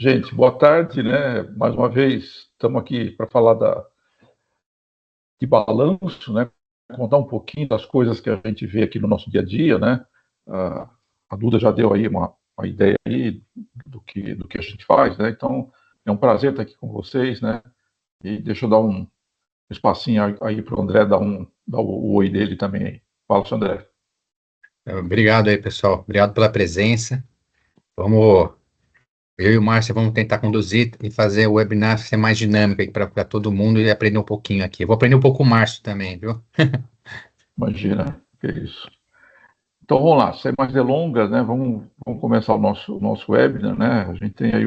Gente, boa tarde, né? Mais uma vez, estamos aqui para falar de balanço, né? Contar um pouquinho das coisas que a gente vê aqui no nosso dia a dia, né? A Duda já deu aí uma ideia aí do que a gente faz, né? Então, é um prazer estar aqui com vocês, né? E deixa eu dar um espacinho aí para o André dar o oi dele também aí. Fala, seu André. Obrigado aí, pessoal. Obrigado pela presença. Vamos, eu e o Márcio vamos tentar conduzir e fazer o webinar ser mais dinâmico aí para todo mundo e aprender um pouquinho aqui. Eu vou aprender um pouco com o Márcio também, viu? Imagina, que é isso. Então vamos lá, sem mais delongas, né? Vamos começar o nosso webinar, né? A gente tem aí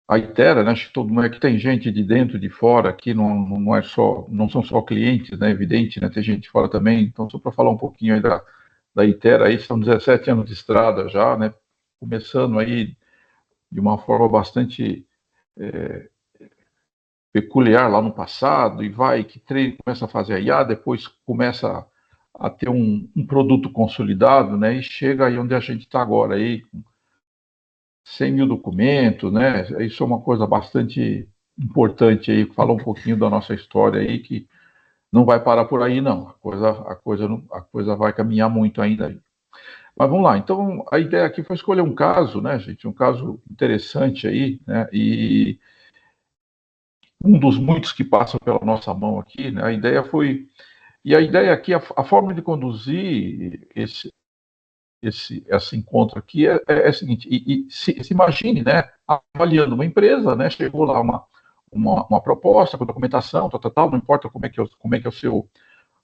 a Itera, né? Acho que todo mundo aqui tem gente de dentro, de fora, aqui não são só clientes, né? Evidente, né? Tem gente de fora também. Então, só para falar um pouquinho aí da Itera, aí são 17 anos de estrada já, né? Começando aí de uma forma bastante peculiar lá no passado, e começa a fazer a IA, depois começa a ter um produto consolidado, né? E chega aí onde a gente está agora, aí, 100 mil documentos, né? Isso é uma coisa bastante importante aí, falar um pouquinho da nossa história aí, que não vai parar por aí, não. A coisa vai caminhar muito ainda aí. Mas vamos lá. Então, a ideia aqui foi escolher um caso, né, gente? Um caso interessante aí, né? E um dos muitos que passam pela nossa mão aqui, né? A ideia aqui, a forma de conduzir esse encontro aqui é a seguinte, se imagine, né, avaliando uma empresa, né, chegou lá uma proposta com documentação, tal, não importa como é que é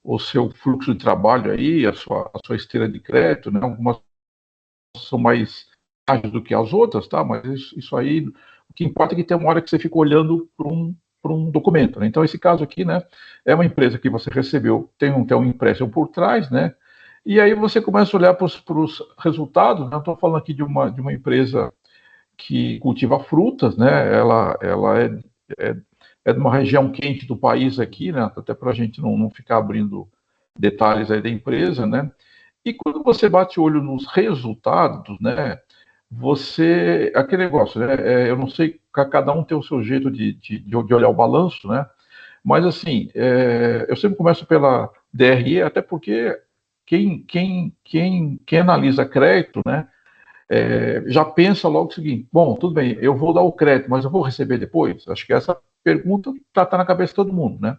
o seu fluxo de trabalho aí, a sua esteira de crédito, né, algumas são mais ágeis do que as outras, tá, mas isso aí, o que importa é que tem uma hora que você fica olhando para um documento, né? Então, esse caso aqui, né, é uma empresa que você recebeu, tem um empréstimo por trás, né, e aí você começa a olhar para os resultados, né? Eu estou falando aqui de uma empresa que cultiva frutas, né? Ela é, é de uma região quente do país aqui, né? Até para a gente não ficar abrindo detalhes aí da empresa, né? E quando você bate o olho nos resultados, né? Aquele negócio, né? Eu não sei, cada um tem o seu jeito de olhar o balanço, né? Mas assim, eu sempre começo pela DRE, até porque quem analisa crédito, né, já pensa logo o seguinte: bom, tudo bem, eu vou dar o crédito, mas eu vou receber depois? Acho que essa pergunta está na cabeça de todo mundo, né?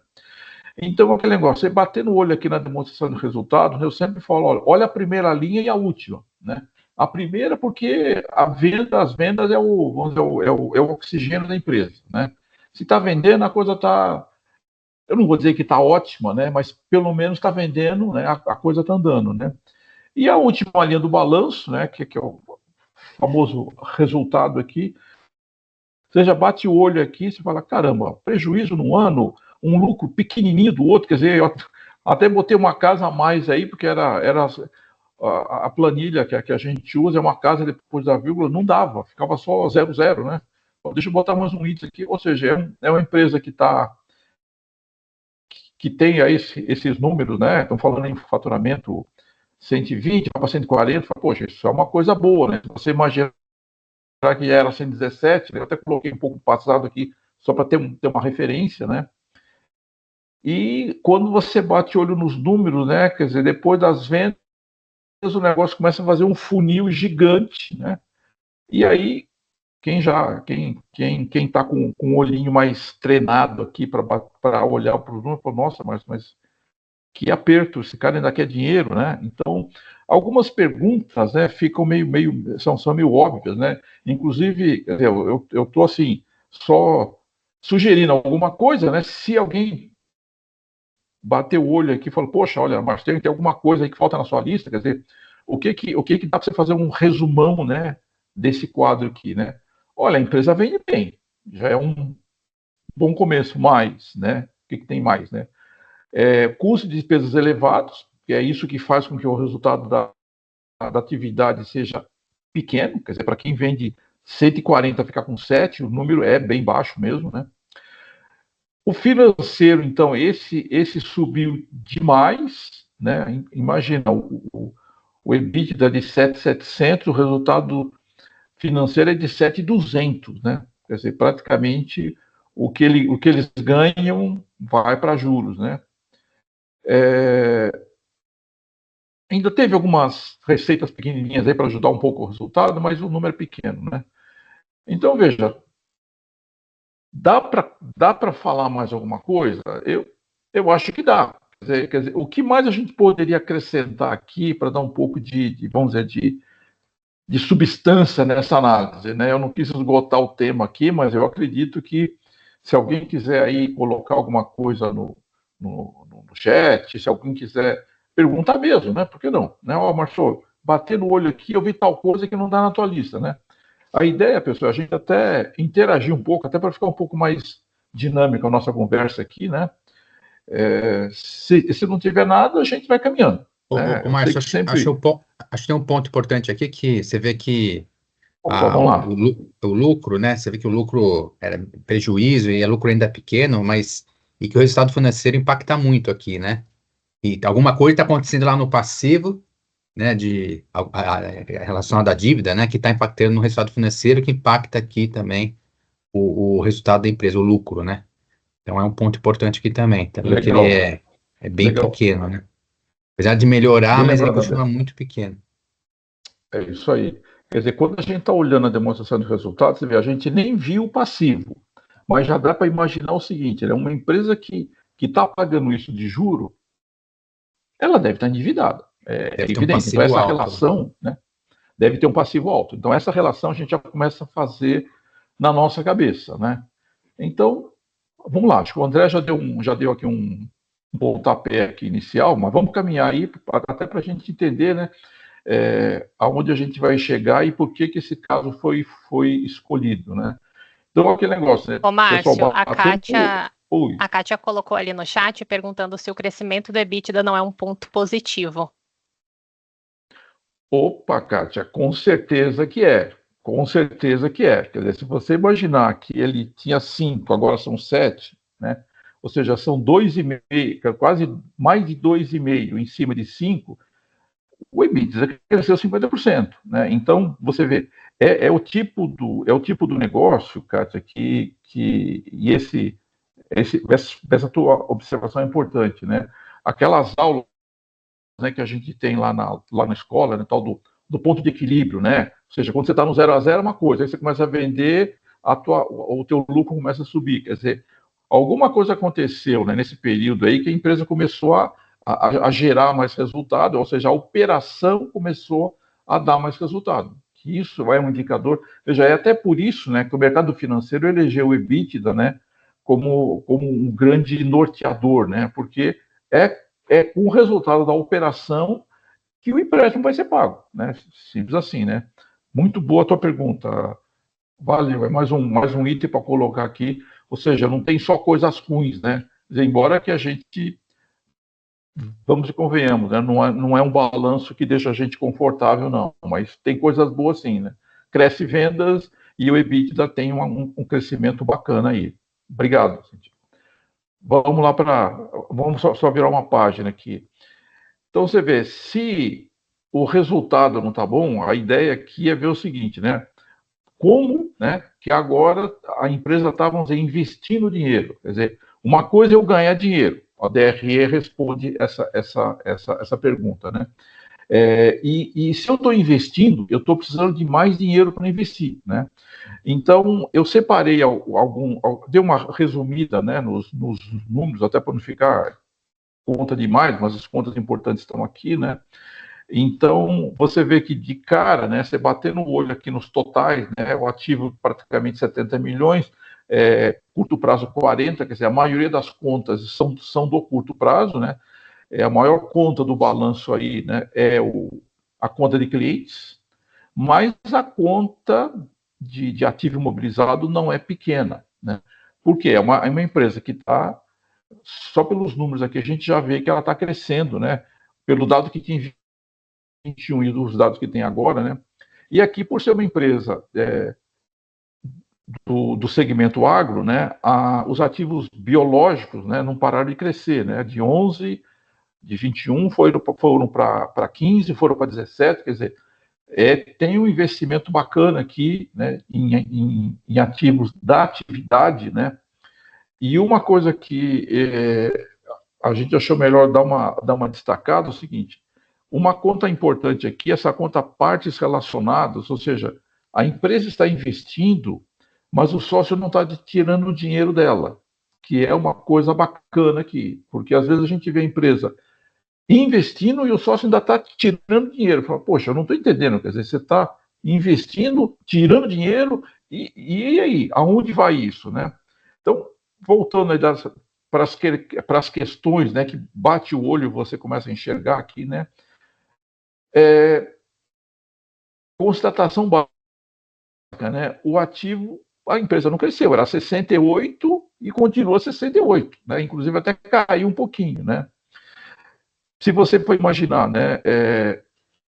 Então, aquele negócio, você bater no olho aqui na demonstração de resultados, eu sempre falo: olha a primeira linha e a última, né? A primeira, porque as vendas vamos dizer, é o oxigênio da empresa, né? Se está vendendo, a coisa está, eu não vou dizer que está ótima, né? Mas pelo menos está vendendo, né? A coisa está andando, né? E a última linha do balanço, né? Que é o famoso resultado aqui. Você já bate o olho aqui, você fala: caramba, prejuízo num ano, um lucro pequenininho do outro. Quer dizer, eu até botei uma casa a mais aí, porque era a planilha que a gente usa é uma casa depois da vírgula, não dava, ficava só 00, né? Deixa eu botar mais um índice aqui, ou seja, é uma empresa que tem aí esses números, né? Estão falando em faturamento 120 para 140, fala: poxa, isso é uma coisa boa, né? Você imagina que era 117, né? Eu até coloquei um pouco passado aqui, só para ter uma referência, né? E quando você bate o olho nos números, né? Quer dizer, depois das vendas, o negócio começa a fazer um funil gigante, né? E aí, quem está com um olhinho mais treinado aqui para olhar para os números, fala: nossa, mas que aperto, esse cara ainda quer dinheiro, né? Então, algumas perguntas, né, ficam são meio óbvias, né? Inclusive, eu estou assim, só sugerindo alguma coisa, né? Se alguém bater o olho aqui e falar: poxa, olha, mas tem alguma coisa aí que falta na sua lista, quer dizer, o que dá para você fazer um resumão, né, desse quadro aqui, né? Olha, a empresa vende bem, já é um bom começo, mas, né? O que tem mais, né? Custo de despesas elevados, que é isso que faz com que o resultado da atividade seja pequeno, quer dizer, para quem vende 140 ficar com 7, o número é bem baixo mesmo, né? O financeiro, então, esse subiu demais, né? Imagina, o EBITDA de 7.700, o resultado financeira é de 7.200, né? Quer dizer, praticamente o que eles ganham vai para juros, né? Ainda teve algumas receitas pequenininhas aí para ajudar um pouco o resultado, mas o número é pequeno, né? Então, veja, dá para falar mais alguma coisa? Eu acho que dá. Quer dizer, o que mais a gente poderia acrescentar aqui para dar um pouco vamos dizer, de substância nessa análise, né? Eu não quis esgotar o tema aqui, mas eu acredito que se alguém quiser aí colocar alguma coisa no chat, se alguém quiser perguntar mesmo, né? Por que não? Né? Ó, Marcelo, bater no olho aqui, eu vi tal coisa que não dá na tua lista, né? A ideia, pessoal, é a gente até interagir um pouco, até para ficar um pouco mais dinâmica a nossa conversa aqui, né? Se não tiver nada, a gente vai caminhando. Né? Ô, Eu sei Márcio, que sempre. acho que tem um ponto importante aqui que você vê que Opa, vamos lá. o lucro, né? Você vê que o lucro era prejuízo e o lucro ainda é pequeno, mas e que o resultado financeiro impacta muito aqui, né? E alguma coisa está acontecendo lá no passivo, né? Relacionado à dívida, né? Que está impactando no resultado financeiro, que impacta aqui também o resultado da empresa, o lucro, né? Então é um ponto importante aqui também. Tá vendo que ele Legal, é bem legal. pequeno, né? Apesar de melhorar, Bem mas ele lembrado, continua André. muito pequeno. É isso aí. Quer dizer, quando a gente está olhando a demonstração de resultados, você vê, a gente nem viu o passivo, mas já dá para imaginar o seguinte: é uma empresa que está pagando isso de juro, ela deve estar endividada. É Deve ter um evidente. Então, passivo essa alto. relação, né, deve ter um passivo alto. Então, essa relação a gente já começa a fazer na nossa cabeça. Né? Então, vamos lá. Acho que o André já deu aqui um pontapé aqui inicial, mas vamos caminhar aí, até para a gente entender, né? Aonde a gente vai chegar e por que esse caso foi escolhido, né? Então, aquele negócio, né? Ô, O pessoal Márcio, batendo. Oi. a Kátia colocou ali no chat perguntando se o crescimento do EBITDA não é um ponto positivo. Opa, Kátia, com certeza que é. Com certeza que é. Quer dizer, se você imaginar que ele tinha 5, agora são 7, né? Ou seja, são 2,5, quase mais de 2,5 em cima de 5, o EBITDA cresceu 50%. Né? Então, você vê, é o tipo do negócio, Kátia, e essa tua observação é importante. Né? Aquelas aulas, né, que a gente tem lá na escola, né, tal do ponto de equilíbrio, né? Ou seja, quando você está no 0 a 0 é uma coisa, aí você começa a vender, o teu lucro começa a subir. Quer dizer, alguma coisa aconteceu, né, nesse período aí que a empresa começou a gerar mais resultado, ou seja, a operação começou a dar mais resultado. Que isso é um indicador. Veja, é até por isso, né, que o mercado financeiro elegeu o EBITDA, né, como um grande norteador, né? Porque com o resultado da operação que o empréstimo vai ser pago, né? Simples assim, né? Muito boa a tua pergunta. Valeu, é mais um item para colocar aqui. Ou seja, não tem só coisas ruins, né? Embora que a gente, vamos e convenhamos, né? Não é um balanço que deixa a gente confortável, não. Mas tem coisas boas sim, né? Cresce vendas e o EBITDA tem um crescimento bacana aí. Obrigado. Vamos lá Vamos só virar uma página aqui. Então você vê, se o resultado não está bom, a ideia aqui é ver o seguinte, né? Como, né, que agora a empresa está, vamos dizer, investindo dinheiro. Quer dizer, uma coisa é eu ganhar dinheiro. A DRE responde essa pergunta, né? E se eu estou investindo, eu estou precisando de mais dinheiro para investir, né? Então, eu separei dei uma resumida, né, nos números, até para não ficar conta demais, mas as contas importantes estão aqui, né? Então, você vê que de cara, né, você bater no olho aqui nos totais, né, o ativo praticamente 70 milhões, curto prazo 40, quer dizer, a maioria das contas são do curto prazo, né? A maior conta do balanço aí, né, a conta de clientes, mas a conta de ativo imobilizado não é pequena, né? Porque é uma empresa que está, só pelos números aqui, a gente já vê que ela está crescendo, né? Pelo dado que tinha em 21 e dos dados que tem agora, né? E aqui, por ser uma empresa do segmento agro, né, os ativos biológicos, né, não pararam de crescer, né? De 21 foram para 15, foram para 17, quer dizer, tem um investimento bacana aqui, né, em ativos da atividade, né, e uma coisa que a gente achou melhor dar uma destacada é o seguinte: uma conta importante aqui, essa conta partes relacionadas, ou seja, a empresa está investindo, mas o sócio não está tirando o dinheiro dela, que é uma coisa bacana aqui, porque às vezes a gente vê a empresa investindo e o sócio ainda está tirando dinheiro. Fala, poxa, eu não estou entendendo, quer dizer, você está investindo, tirando dinheiro, e aí, aonde vai isso, né? Então, voltando aí para as questões, né, que bate o olho e você começa a enxergar aqui, né? Constatação básica, né? O ativo, a empresa não cresceu, era 68 e continua 68, né? Inclusive até caiu um pouquinho, né? Se você for imaginar, né,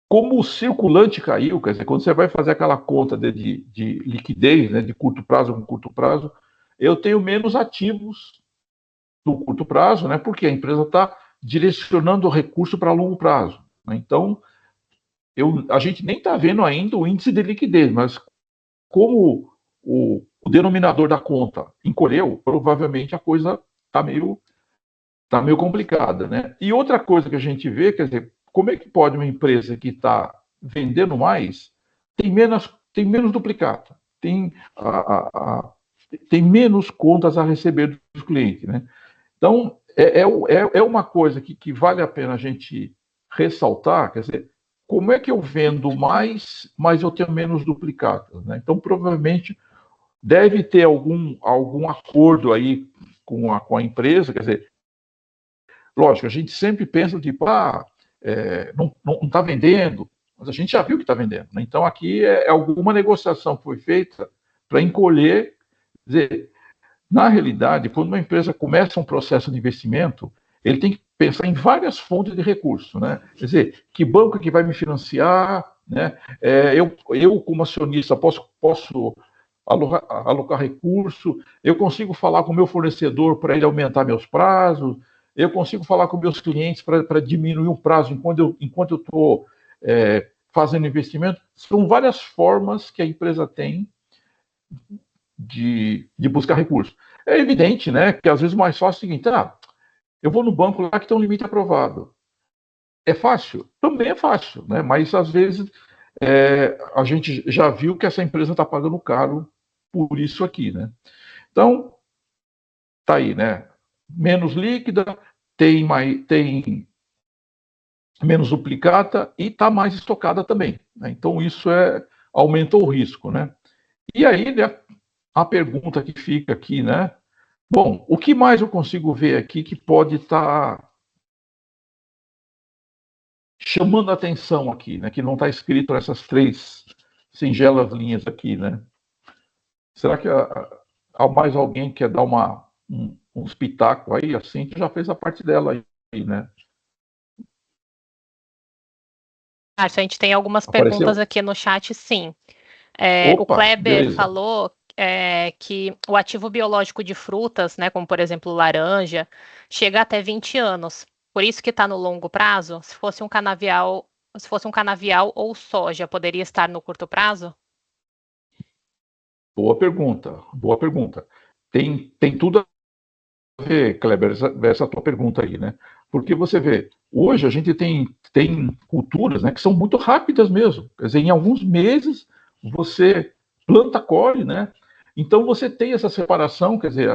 como o circulante caiu, quer dizer, quando você vai fazer aquela conta de liquidez, né, de curto prazo com curto prazo, eu tenho menos ativos no curto prazo, né, porque a empresa está direcionando o recurso para longo prazo, né? Então, a gente nem está vendo ainda o índice de liquidez, mas como o denominador da conta encolheu, provavelmente a coisa está meio complicada, né? E outra coisa que a gente vê, quer dizer, como é que pode uma empresa que está vendendo mais tem menos duplicata, tem menos contas a receber dos clientes, né? Então, é uma coisa que vale a pena a gente ressaltar, quer dizer, como é que eu vendo mais, mas eu tenho menos duplicatas, né? Então, provavelmente, deve ter algum acordo aí com a empresa, quer dizer, lógico, a gente sempre pensa, tipo, não está vendendo, mas a gente já viu que está vendendo, né? Então, aqui alguma negociação que foi feita para encolher, quer dizer, na realidade, quando uma empresa começa um processo de investimento, ele tem que pensar em várias fontes de recurso, né? Quer dizer, que banco que vai me financiar, né? Eu como acionista, posso alocar recurso, eu consigo falar com o meu fornecedor para ele aumentar meus prazos, eu consigo falar com meus clientes para diminuir o prazo enquanto eu estou fazendo investimento. São várias formas que a empresa tem de buscar recursos. É evidente, né, que às vezes o mais fácil é o seguinte: eu vou no banco lá que tem um limite aprovado. É fácil? Também é fácil, né? Mas às vezes a gente já viu que essa empresa está pagando caro por isso aqui, né? Então, tá aí, né? Menos líquida, tem menos duplicata e está mais estocada também, né? Então, isso aumenta o risco, né? E aí, né, a pergunta que fica aqui, né? Bom, o que mais eu consigo ver aqui que pode estar chamando a atenção aqui, né? Que não está escrito nessas 3 singelas linhas aqui, né? Será que há mais alguém que quer dar um espetáculo aí? A Cintia já fez a parte dela aí, né? Márcio, a gente tem algumas Apareceu? perguntas aqui no chat, sim. Opa, o Kleber beleza. falou que o ativo biológico de frutas, né, como por exemplo laranja, chega até 20 anos. Por isso que está no longo prazo. Se fosse um canavial ou soja, poderia estar no curto prazo? Boa pergunta, boa pergunta. Tem tudo a ver, Kleber, essa tua pergunta aí, né? Porque você vê, hoje a gente tem culturas, né, que são muito rápidas mesmo. Quer dizer, em alguns meses você planta, colhe, né? Então você tem essa separação, quer dizer,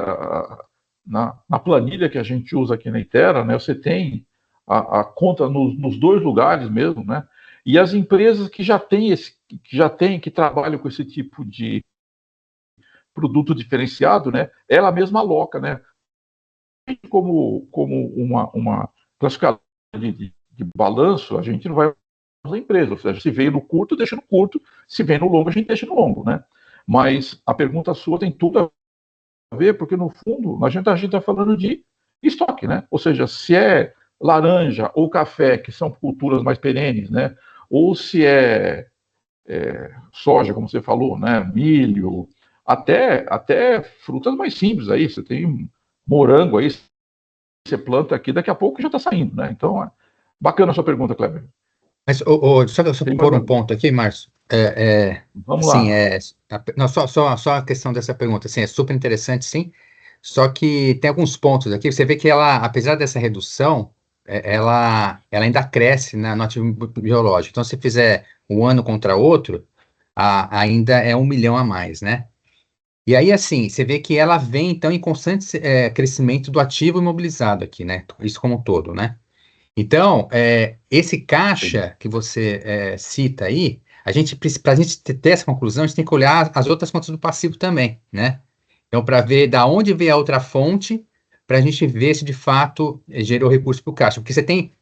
na planilha que a gente usa aqui na Itera, né, você tem a conta nos 2 lugares mesmo, né? E as empresas que trabalham com esse tipo de produto diferenciado, né? Ela mesma aloca, né? Como uma classificadora de balanço, a gente não vai usar a empresa. Ou seja, se veio no curto, deixa no curto. Se vem no longo, a gente deixa no longo, né? Mas a pergunta sua tem tudo a ver, porque no fundo a gente está falando de estoque, né? Ou seja, se é laranja ou café, que são culturas mais perenes, né? Ou se soja, como você falou, né? Milho, até frutas mais simples aí. Você tem morango aí, você planta aqui, daqui a pouco já está saindo, né? Então, bacana a sua pergunta, Kleber. Mas só pôr um ponto aqui, Márcio. Vamos Assim, lá. não, só a questão dessa pergunta, assim, é super interessante, sim. Só que tem alguns pontos aqui. Você vê que ela, apesar dessa redução, ela ainda cresce no ativo biológico. Então, se fizer um ano contra outro, ainda é 1 milhão a mais, né? E aí, assim, você vê que ela vem, então, em constante crescimento do ativo imobilizado aqui, né? Isso como um todo, né? Então, esse caixa que você cita aí, para a gente ter essa conclusão, a gente tem que olhar as outras contas do passivo também, né? Então, para ver da onde veio a outra fonte, para a gente ver se de fato gerou recurso para o caixa. Porque você tem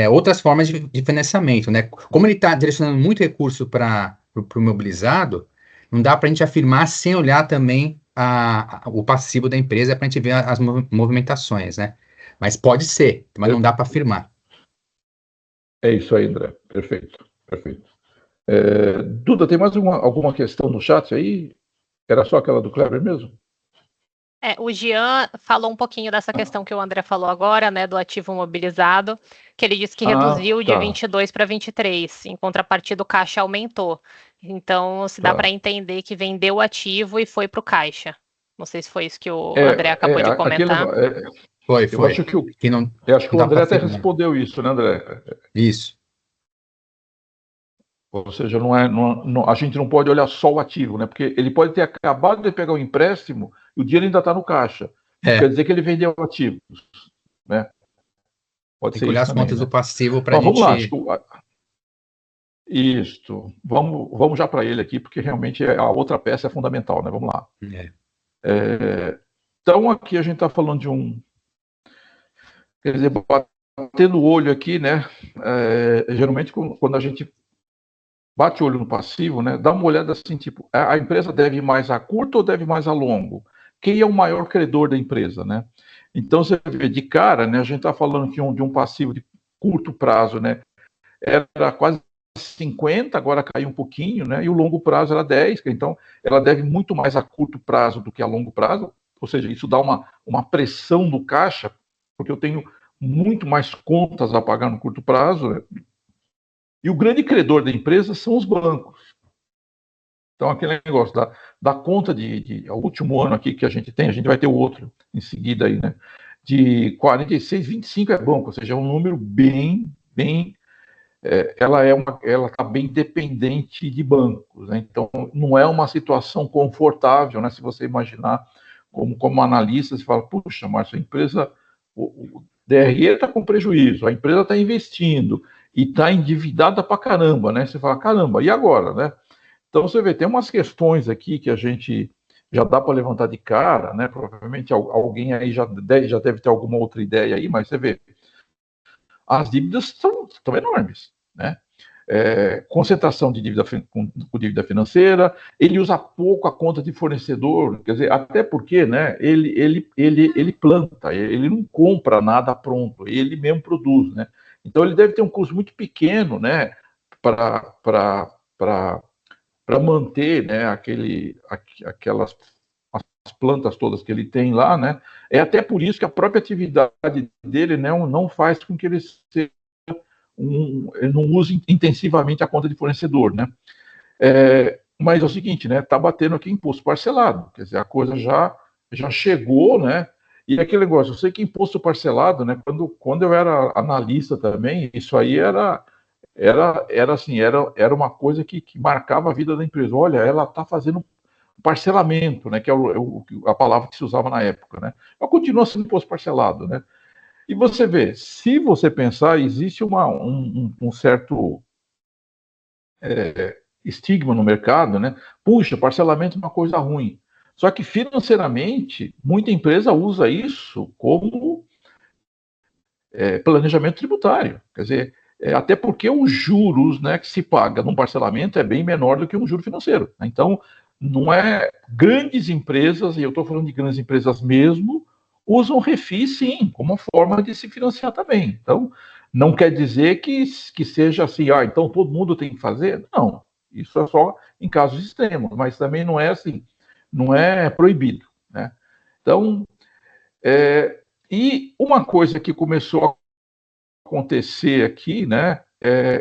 outras formas de financiamento, né? Como ele está direcionando muito recurso para o mobilizado, não dá para a gente afirmar sem olhar também o passivo da empresa para a gente ver as movimentações, né? Mas pode ser, mas não dá para afirmar. É isso aí, André. Perfeito, perfeito. Duda, tem mais alguma questão no chat aí? Era só aquela do Kleber mesmo? O Jean falou um pouquinho dessa questão que o André falou agora, né, do ativo mobilizado, que ele disse que reduziu de Tá, 22 para 23, em contrapartida o caixa aumentou. Então, se dá para entender que vendeu o ativo e foi para o caixa. Não sei se foi isso que o André acabou de comentar. Foi. Eu acho que não o dá André para até afirmar. respondeu isso, né, André? Isso. Ou seja, a gente não pode olhar só o ativo, né? Porque ele pode ter acabado de pegar o empréstimo e o dinheiro ainda está no caixa. Não quer dizer que ele vendeu ativos, né? Pode Tem ser que olhar isso as também, contas né? do passivo para a Mas vamos lá, gente. Isso. Vamos já para ele aqui, porque realmente a outra peça é fundamental, né? Vamos lá. Então, aqui a gente está falando de quer dizer, batendo o olho aqui, né? Geralmente, quando a gente bate o olho no passivo, né? Dá uma olhada assim, tipo, a empresa deve mais a curto ou deve mais a longo? Quem é o maior credor da empresa, né? Então, você vê de cara, né? A gente está falando aqui de um passivo de curto prazo, né? Era quase 50, agora caiu um pouquinho, né? E o longo prazo era 10, então ela deve muito mais a curto prazo do que a longo prazo, ou seja, isso dá uma pressão no caixa, porque eu tenho muito mais contas a pagar no curto prazo, né? E o grande credor da empresa são os bancos. Então, aquele negócio da conta o último ano aqui que a gente tem, a gente vai ter o outro em seguida aí, né? De 46, 25 é banco, ou seja, é um número bem ela está bem dependente de bancos, né? Então não é uma situação confortável, né? Se você imaginar como analista, você fala, puxa, Márcio, a empresa, o DRE está com prejuízo, a empresa está investindo e está endividada para caramba, né? Você fala, caramba, e agora, né? Então você vê, tem umas questões aqui que a gente já dá para levantar de cara, né? Provavelmente alguém aí já deve ter alguma outra ideia aí, mas você vê, as dívidas estão enormes, né? Concentração de dívida com dívida financeira, ele usa pouco a conta de fornecedor, quer dizer, até porque, né, ele planta, ele não compra nada pronto, ele mesmo produz, né? Então ele deve ter um custo muito pequeno, né, para manter, né, aquelas as plantas todas que ele tem lá, né? É até por isso que a própria atividade dele, né, não faz com que ele seja ele não use intensivamente a conta de fornecedor, né? Mas é o seguinte, né? Tá batendo aqui imposto parcelado, quer dizer, a coisa já chegou, né? E aquele negócio, eu sei que imposto parcelado, né? Quando eu era analista também, isso aí era uma coisa que marcava a vida da empresa. Olha, ela está fazendo parcelamento, né? Que é a palavra que se usava na época, né? Mas continua sendo imposto parcelado, né? E você vê, se você pensar, existe um certo estigma no mercado, né? Puxa, parcelamento é uma coisa ruim. Só que financeiramente, muita empresa usa isso como planejamento tributário. Quer dizer, até porque os juros, né, que se paga num parcelamento é bem menor do que um juro financeiro. Né? Então, não é grandes empresas, e eu estou falando de grandes empresas mesmo, usam refis sim, como forma de se financiar também. Então, não quer dizer que seja assim, então todo mundo tem que fazer. Não, isso é só em casos extremos, mas também não é assim, não é proibido. Né? Então, e uma coisa que começou a acontecer aqui, né,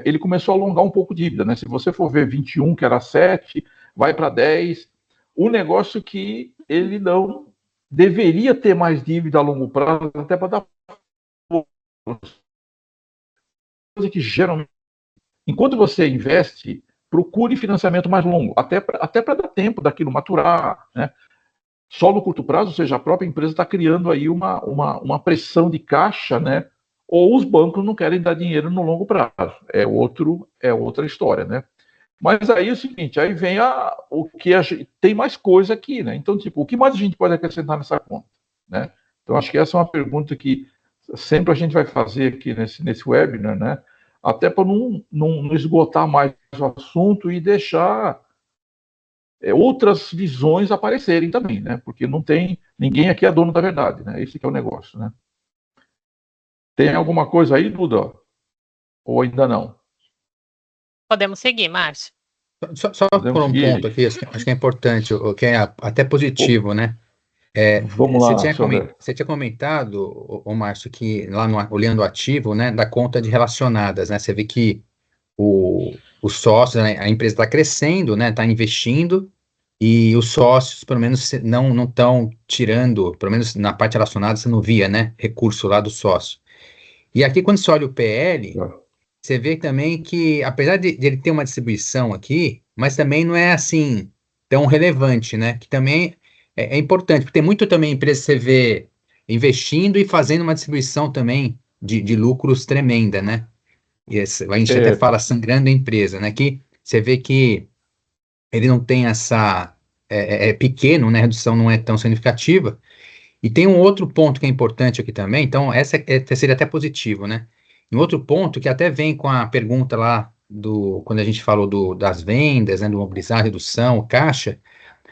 ele começou a alongar um pouco a dívida, né? Se você for ver 21, que era 7, vai para 10, o negócio que ele não deveria ter mais dívida a longo prazo, até para dar coisa que geralmente, enquanto você investe, procure financiamento mais longo, até para dar tempo daquilo maturar, né? Só no curto prazo, ou seja, a própria empresa está criando aí uma pressão de caixa, né? Ou os bancos não querem dar dinheiro no longo prazo. É outra história, né? Mas aí é o seguinte, aí vem o que tem mais coisa aqui, né? Então, tipo, o que mais a gente pode acrescentar nessa conta, né? Então, acho que essa é uma pergunta que sempre a gente vai fazer aqui nesse webinar, né? Até para não esgotar mais o assunto e deixar outras visões aparecerem também, né? Porque ninguém aqui é dono da verdade, né? Esse que é o negócio, né? Tem alguma coisa aí, Duda? Ou ainda não? Podemos seguir, Márcio. Só por um ponto aqui, acho que é importante, o que é até positivo, né? Vamos lá, você tinha comentado, Márcio, que lá olhando o ativo, né, da conta de relacionadas, né? Você vê que os sócios, né, a empresa está crescendo, né? Está investindo, e os sócios, pelo menos, não estão tirando, pelo menos na parte relacionada, você não via, né? Recurso lá do sócio. E aqui, quando você olha o PL, você vê também que, apesar de ele ter uma distribuição aqui, mas também não é assim tão relevante, né? Que também é importante, porque tem muito também empresa que você vê investindo e fazendo uma distribuição também de lucros tremenda, né? E a gente até fala sangrando a empresa, né? Que você vê que ele não tem essa... É pequeno, né? A redução não é tão significativa. E tem um outro ponto que é importante aqui também, então essa seria até positivo, né? Um outro ponto que até vem com a pergunta lá quando a gente falou das vendas, né, do mobilizar, redução, caixa,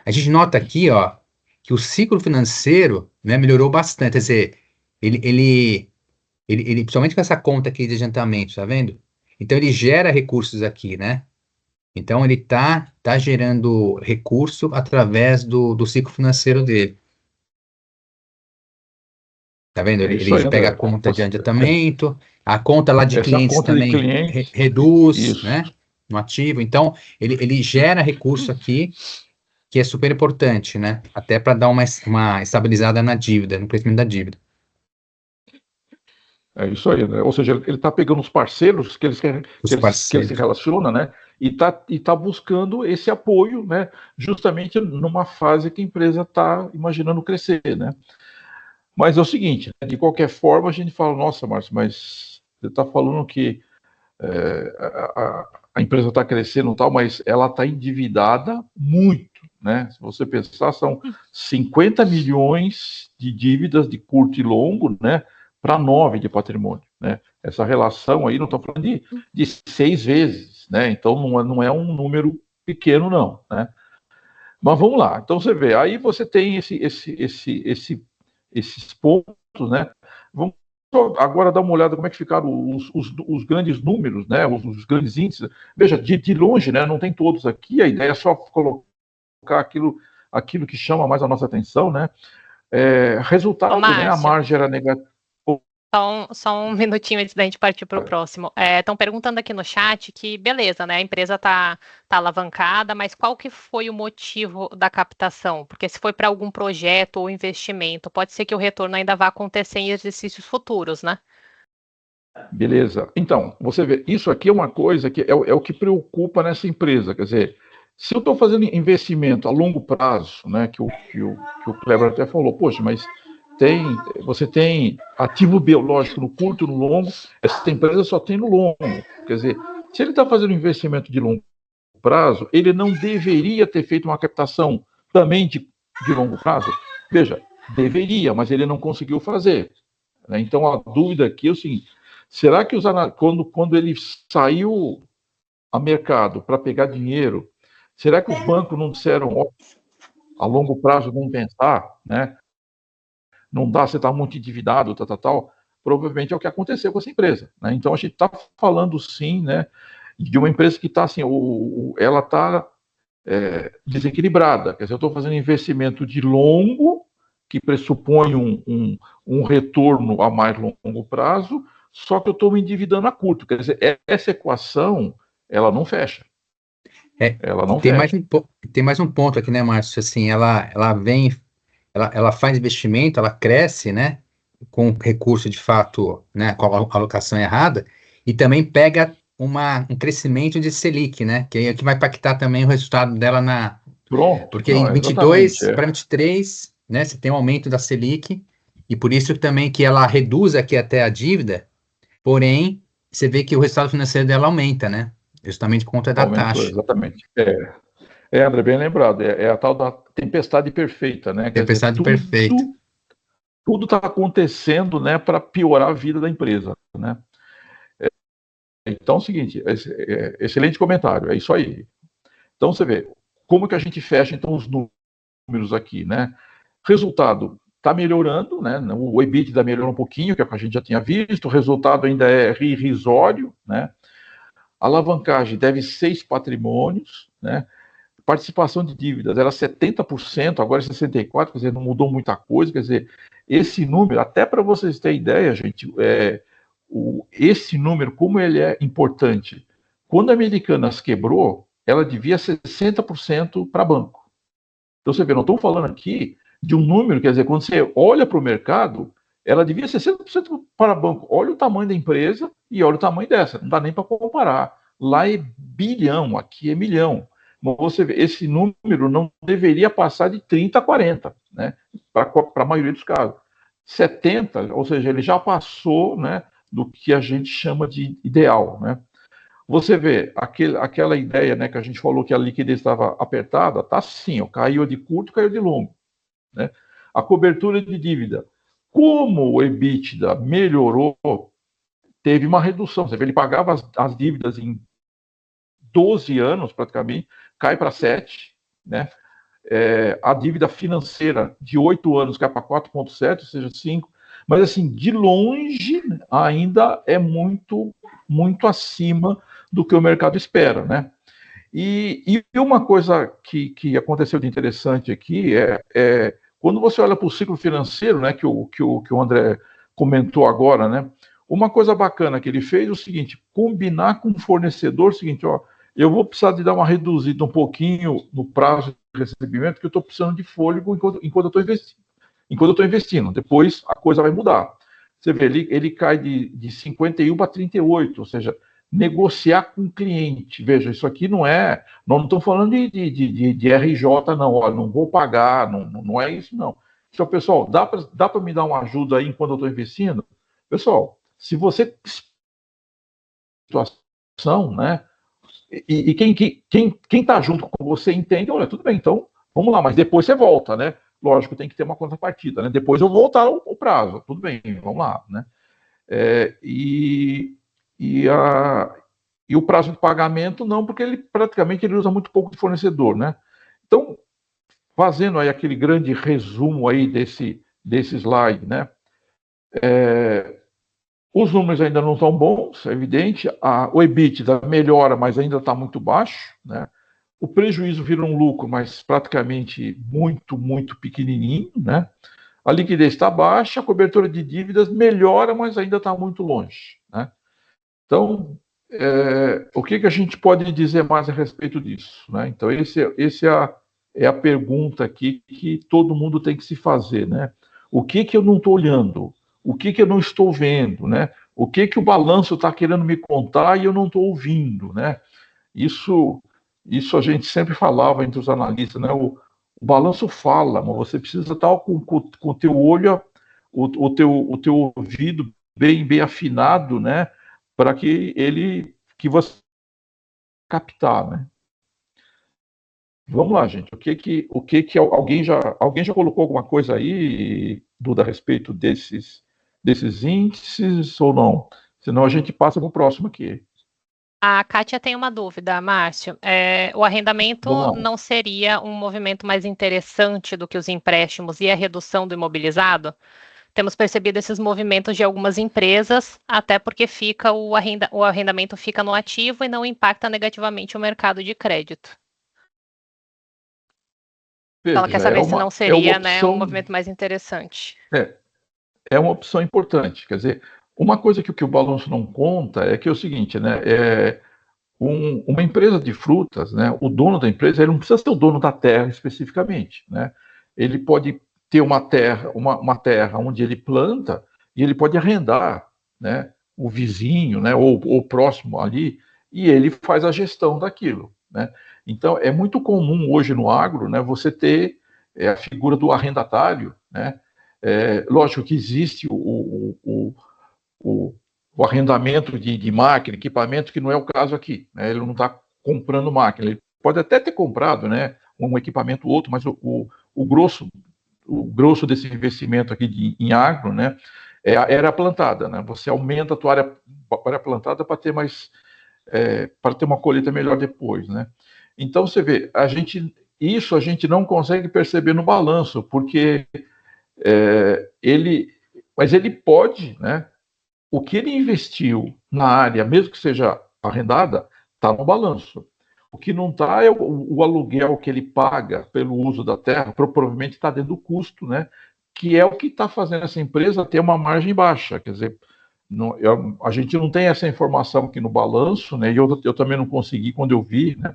a gente nota aqui, ó, que o ciclo financeiro, né, melhorou bastante, quer dizer, principalmente com essa conta aqui de adiantamento, tá vendo? Então ele gera recursos aqui, né? Então ele tá gerando recurso através do ciclo financeiro dele. Tá vendo? Ele pega a conta de adiantamento, a conta lá de clientes também reduz, né? No ativo. Então, ele gera recurso aqui, que é super importante, né? Até para dar uma estabilizada na dívida, no crescimento da dívida. É isso aí, né? Ou seja, ele está pegando os parceiros que eles querem, que eles se relacionam, né? E tá buscando esse apoio, né? Justamente numa fase que a empresa está imaginando crescer, né? Mas é o seguinte, né? De qualquer forma, a gente fala, nossa, Márcio, mas você está falando que a empresa está crescendo e tal, mas ela está endividada muito, né? Se você pensar, são 50 milhões de dívidas de curto e longo, né? Para 9 de patrimônio, né? Essa relação aí, não estou falando de 6 vezes, né? Então não é um número pequeno, não, né? Mas vamos lá. Então você vê, aí você tem esses pontos, né? Vamos agora dar uma olhada como é que ficaram os grandes números, né? Os grandes índices. Veja, de longe, né? Não tem todos aqui. A ideia é só colocar aquilo que chama mais a nossa atenção, né? Resultado, né? A margem era negativa. Só um minutinho antes da gente partir para o próximo. Estão perguntando aqui no chat que, beleza, né? A empresa tá alavancada, mas qual que foi o motivo da captação? Porque se foi para algum projeto ou investimento, pode ser que o retorno ainda vá acontecer em exercícios futuros, né? Beleza. Então, você vê, isso aqui é uma coisa que é o que preocupa nessa empresa. Quer dizer, se eu estou fazendo investimento a longo prazo, né? Que o Kleber até falou, poxa, mas você tem ativo biológico no curto e no longo, essa empresa só tem no longo. Quer dizer, se ele está fazendo investimento de longo prazo, ele não deveria ter feito uma captação também de longo prazo? Veja, deveria, mas ele não conseguiu fazer. Né? Então, a dúvida aqui é o seguinte, será que quando ele saiu a mercado para pegar dinheiro, será que os bancos não disseram, ó, a longo prazo vamos pensar, né? Não dá, você está muito endividado, tal. Provavelmente é o que aconteceu com essa empresa. Né? Então a gente está falando sim, né, de uma empresa que está assim, ela está desequilibrada. Quer dizer, eu estou fazendo investimento de longo, que pressupõe um retorno a mais longo prazo, só que eu estou me endividando a curto. Quer dizer, essa equação, ela não fecha. Ela não Tem fecha. tem mais um ponto aqui, né, Márcio? Assim, ela faz investimento, ela cresce, né, com recurso de fato, né, com a alocação errada, e também pega um crescimento de Selic, né, que é que vai impactar também o resultado dela Pronto. porque Não, em exatamente. 22 para 23, né, você tem um aumento da Selic, e por isso também que ela reduz aqui até a dívida, porém, você vê que o resultado financeiro dela aumenta, né, justamente por conta da Aumentou, taxa. exatamente. André, bem lembrado. É a tal da tempestade perfeita, né? Quer dizer, Tempestade perfeita. tudo está acontecendo, né, para piorar a vida da empresa, né? Então, é o seguinte, excelente comentário, é isso aí. Então, você vê, como que a gente fecha, então, os números aqui, né? Resultado está melhorando, né? O EBITDA melhorou um pouquinho, que é o que a gente já tinha visto, o resultado ainda é irrisório, né? A alavancagem deve 6 patrimônios, né? Participação de dívidas era 70%, agora é 64%, quer dizer, não mudou muita coisa, quer dizer, esse número, até para vocês terem ideia, gente, esse número, como ele é importante, quando a Americanas quebrou, ela devia 60% para banco. Então você vê, não estou falando aqui de um número, quer dizer, quando você olha para o mercado, ela devia 60% para banco. Olha o tamanho da empresa e olha o tamanho dessa, não dá nem para comparar. Lá é bilhão, aqui é milhão. Mas você vê, esse número não deveria passar de 30 a 40, né? Para a maioria dos casos. 70, ou seja, ele já passou, né, do que a gente chama de ideal, né? Você vê, aquela ideia, né, que a gente falou que a liquidez estava apertada, tá sim, ó, caiu de curto, caiu de longo, né? A cobertura de dívida, como o EBITDA melhorou, teve uma redução. Você vê, ele pagava as dívidas em 12 anos, praticamente, cai para 7, né? A dívida financeira de 8 anos cai para 4,7, ou seja, 5. Mas, assim, de longe, ainda é muito, muito acima do que o mercado espera, né? E uma coisa que aconteceu de interessante aqui quando você olha para o ciclo financeiro, né, que o André comentou agora, né, uma coisa bacana que ele fez é o seguinte: combinar com o fornecedor, o seguinte, ó, eu vou precisar de dar uma reduzida um pouquinho no prazo de recebimento, que eu estou precisando de fôlego enquanto eu estou investindo. Enquanto eu estou investindo, depois a coisa vai mudar. Você vê, ele cai de 51 para 38, ou seja, negociar com o cliente. Veja, isso aqui não estamos falando de RJ, não. Olha, não vou pagar, não é isso, não. Então, pessoal, dá para me dar uma ajuda aí enquanto eu estou investindo? Pessoal, se você situação, né? E quem está junto com você entende, olha, tudo bem, então vamos lá, mas depois você volta, né? Lógico, tem que ter uma contrapartida, né? Depois eu vou voltar o prazo, tudo bem, vamos lá, né? É, e, e, a, e o prazo de pagamento não, porque ele praticamente ele usa muito pouco de fornecedor, né? Então, fazendo aí aquele grande resumo aí desse slide, né? Os números ainda não estão bons, é evidente. O EBITDA melhora, mas ainda está muito baixo, né? O prejuízo vira um lucro, mas praticamente muito, muito pequenininho, né? A liquidez está baixa, a cobertura de dívidas melhora, mas ainda está muito longe, né? Então, o que a gente pode dizer mais a respeito disso, né? Então, esse é a pergunta aqui que todo mundo tem que se fazer, né? O que eu não estou olhando? O que eu não estou vendo, né? O que o balanço está querendo me contar e eu não estou ouvindo, né? Isso, isso a gente sempre falava entre os analistas, né? O balanço fala, mas você precisa estar com o teu olho, o teu ouvido bem afinado, né? Para que você captar, né? Vamos lá, gente. O que alguém já colocou alguma coisa aí, Duda, a respeito desses índices ou não? Senão a gente passa para o próximo aqui. A Kátia tem uma dúvida, Márcio. O arrendamento Vamos lá. não seria um movimento mais interessante do que os empréstimos e a redução do imobilizado? Temos percebido esses movimentos de algumas empresas, até porque o arrendamento fica no ativo e não impacta negativamente o mercado de crédito. Ela quer Veja, saber se não é uma seria, né, um opção, movimento mais interessante. é uma opção importante. Quer dizer, Uma coisa que o balanço não conta é que é o seguinte, né? Uma empresa de frutas, né? O dono da empresa, ele não precisa ser o dono da terra especificamente, né? Ele pode ter uma terra onde ele planta e ele pode arrendar, né? O vizinho, né? Ou próximo ali, e ele faz a gestão daquilo, né? Então é muito comum hoje no agro, né? Você ter a figura do arrendatário, né? Lógico que existe o, o arrendamento de máquina, equipamento, que não é o caso aqui, né? Ele não está comprando máquina, ele pode até ter comprado, né, um equipamento ou outro, mas o grosso desse investimento aqui em agro, né, era plantada, né? Você aumenta a tua área plantada para ter mais, para ter uma colheita melhor depois, né? Então você vê, isso a gente não consegue perceber no balanço, porque mas ele pode, né? O que ele investiu na área, mesmo que seja arrendada, está no balanço. O que não está é o aluguel que ele paga pelo uso da terra, provavelmente está dentro do custo, né? Que é o que está fazendo essa empresa ter uma margem baixa. Quer dizer, a gente não tem essa informação aqui no balanço, né? E eu também não consegui quando eu vi, né?